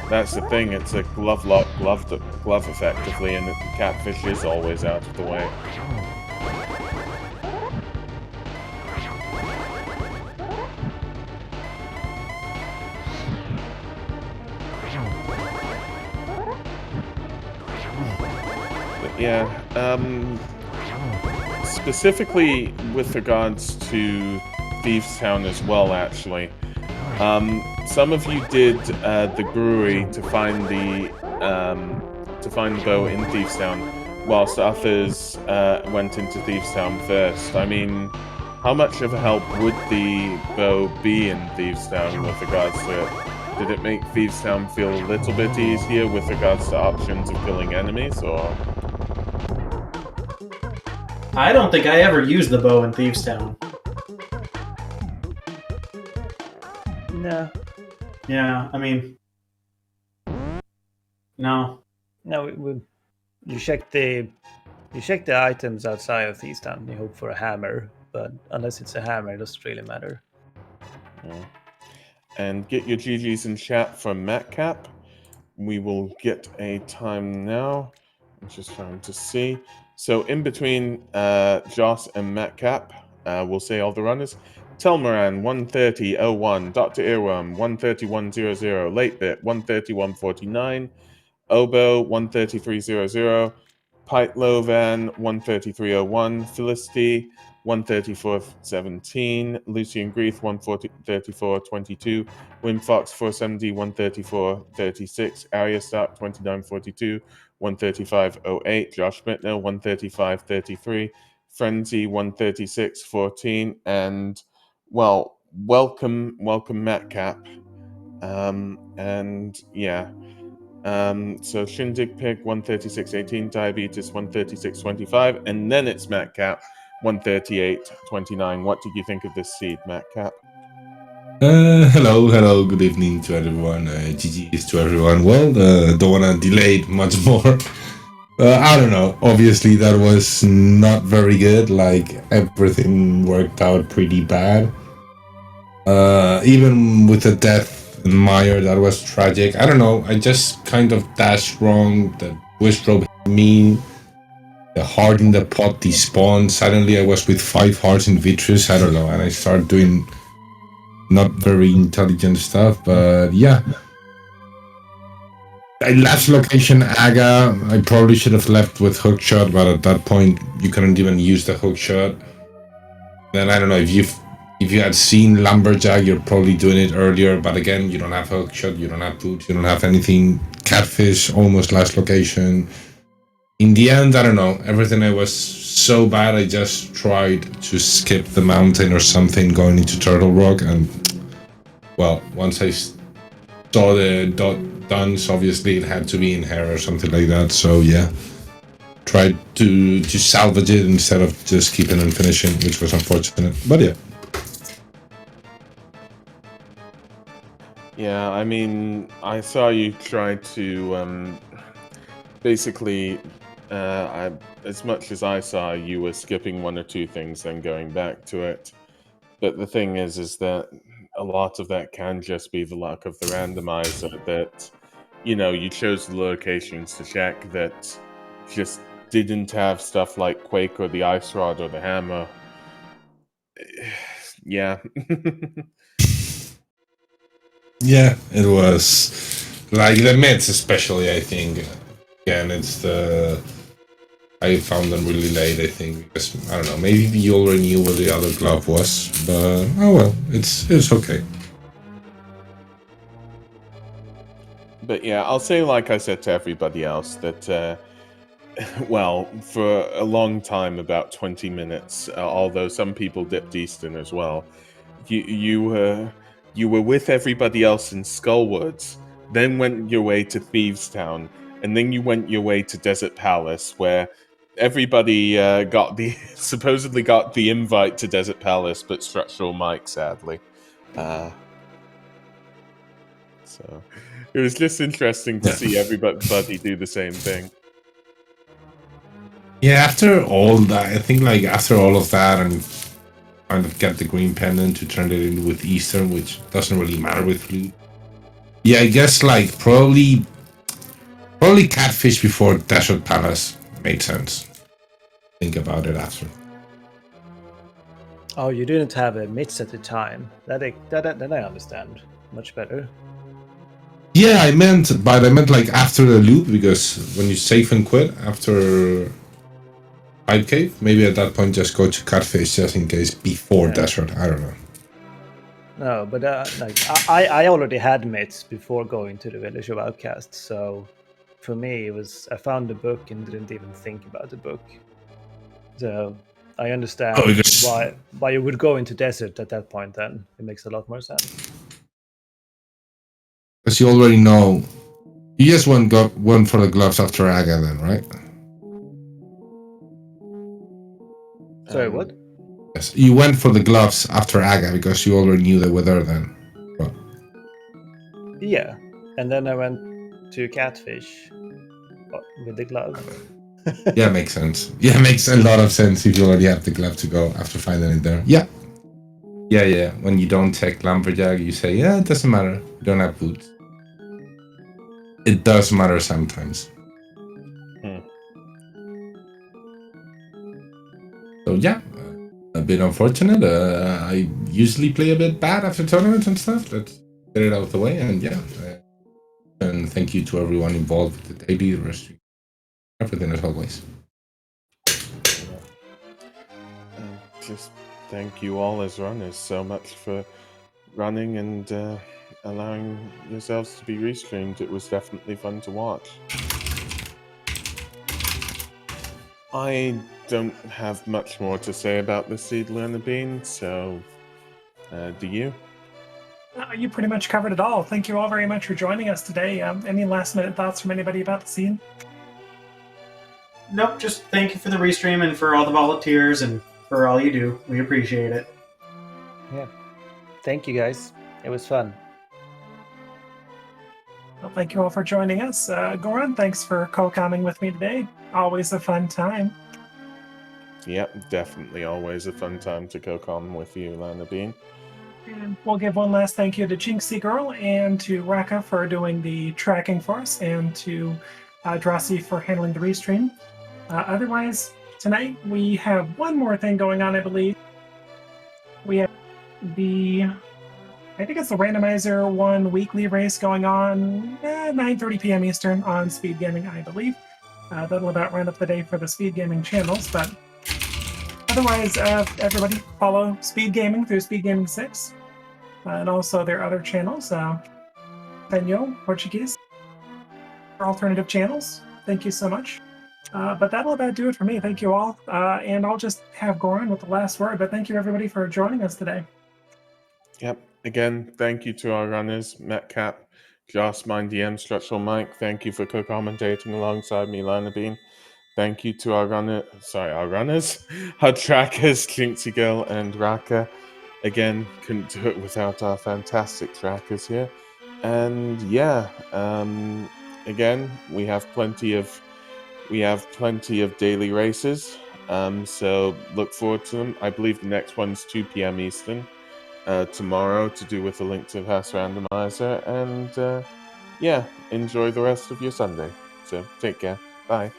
that's the thing, it's a glove lock, glove effectively, and the Catfish is always out of the way. But yeah, specifically with regards to Thieves Town as well, actually. Some of you did the brewery to find the bow in Thieves Town, whilst others went into Thieves Town first. I mean, how much of a help would the bow be in Thieves Town with regards to it? Did it make Thieves Town feel a little bit easier with regards to options of killing enemies, or? I don't think I ever used the bow in Thieves Town. No. Yeah, I mean... No. No, you check the items outside of Thieves Town. You hope for a hammer, but unless it's a hammer, it doesn't really matter. Yeah. And get your GGs in chat from MatCap. We will get a time now. I'm just trying to see. So in between Joss and MatCap, we'll say all the runners. Telmoran 130.01, Dr. Earworm 131.00, Latebit 131.49, Obo 133.00, Pytlovan 133.01, Felicity 134.17, Lucian Greeth 134.22, Wimfox 470 134.36, Ariastark 29.42, 135.08, Josh Mittner 135.33, Frenzy 136.14, and well, welcome MatCap. And yeah. So Shindig Pig 136.18, Diabetes 136.25, and then it's MatCap 138.29. What did you think of this seed, MatCap? Hello, good evening to everyone. GG's to everyone. Well, don't want to delay it much more. I don't know. Obviously, that was not very good. Like, everything worked out pretty bad. Even with the death in Mire, that was tragic. I don't know. I just kind of dashed wrong. The Wistrobe hit me. The heart in the pot despawned. Suddenly, I was with 5 hearts in Vitreous. I don't know. And I started doing not very intelligent stuff. But yeah. Last location, Aga. I probably should have left with hookshot, but at that point, you couldn't even use the hookshot. Then I don't know if you had seen Lumberjack, you're probably doing it earlier. But again, you don't have hookshot, you don't have boots, you don't have anything. Catfish, almost last location. In the end, I don't know. Everything I was so bad I just tried to skip the mountain or something going into Turtle Rock, and well, once I saw the duns, obviously it had to be in Hera or something like that, so yeah. Tried to salvage it instead of just keeping and finishing, which was unfortunate, but yeah. Yeah, I mean, I saw you try to basically, as much as I saw, you were skipping one or two things, then going back to it. But the thing is that a lot of that can just be the luck of the randomizer. That you chose the locations to check that just didn't have stuff like Quake or the Ice Rod or the Hammer. Yeah. Yeah, it was like the mids, especially. I think again, I found them really late. I think because I don't know. Maybe you already knew what the other glove was, but oh well, it's okay. But yeah, I'll say, like I said to everybody else, that well, for a long time, about 20 minutes, although some people dipped Eastern as well, you were with everybody else in Skullwoods, then went your way to Thieves Town, and then you went your way to Desert Palace, where everybody supposedly got the invite to Desert Palace, but Structural Mike, sadly. So it was just interesting to see everybody do the same thing. Yeah, after all that, I think like after all of that, and kind of get the green pendant to turn it in with Eastern, which doesn't really matter with Flute. Yeah, I guess like probably Catfish before Desert Palace made sense. Think about it after. Oh, you didn't have a mitts at the time. That I understand much better. Yeah, I meant like after the loop, because when you save and quit after Pipe Cave, maybe at that point just go to Catfish just in case before Desert. I don't know. No, but like I already had mitts before going to the Village of Outcasts, so for me it was I found the book and didn't even think about the book. So I understand why you would go into Desert at that point. Then it makes a lot more sense. Because you already know. You just went for the gloves after Aga then, right? Sorry, what? Yes, you went for the gloves after Aga because you already knew they were there then. Well. Yeah, and then I went to Catfish with the glove. Yeah, makes sense. Yeah, makes a lot of sense if you already have the glove to go after finding it there. Yeah. Yeah. When you don't take Lumberjack, you say, yeah, it doesn't matter. You don't have boots. It does matter sometimes. So yeah, a bit unfortunate. I usually play a bit bad after tournaments and stuff. Let's get it out of the way, and yeah. And thank you to everyone involved with the daily, the rest, everything as always. Just thank you all as runners so much for running and allowing yourselves to be restreamed. It was definitely fun to watch. I don't have much more to say about the Seedler and the Bean, so do you? You pretty much covered it all. Thank you all very much for joining us today. Any last minute thoughts from anybody about the scene? Nope, just thank you for the restream and for all the volunteers and for all you do. We appreciate it. Yeah. Thank you, guys. It was fun. Well, thank you all for joining us. Goran, thanks for co-comming with me today. Always a fun time. Yep, definitely always a fun time to co-com with you, Lana Bean. And we'll give one last thank you to Jinxie Girl and to Raka for doing the tracking for us, and to Drossi for handling the restream. Otherwise, tonight we have one more thing going on, I believe. We have I think it's the Randomizer 1 weekly race going on 9:30 p.m. Eastern on Speed Gaming, I believe. That'll about round up the day for the Speed Gaming channels, but otherwise, everybody follow Speed Gaming through Speed Gaming 6, and also their other channels, Espanol, Portuguese, alternative channels. Thank you so much. But that'll about do it for me. Thank you all. And I'll just have Goran with the last word. But thank you everybody for joining us today. Yep. Again, thank you to our runners, Metcap, Joss, MindDM, Structural Mike. Thank you for co-commentating alongside me, Lana Bean. Thank you to our runners, our trackers, Jinxie Girl and Raka. Again, couldn't do it without our fantastic trackers here. And yeah, again, we have plenty of daily races. So look forward to them. I believe the next one's 2 p.m. Eastern tomorrow, to do with the link to Pass Randomizer. And yeah, enjoy the rest of your Sunday. So take care. Bye.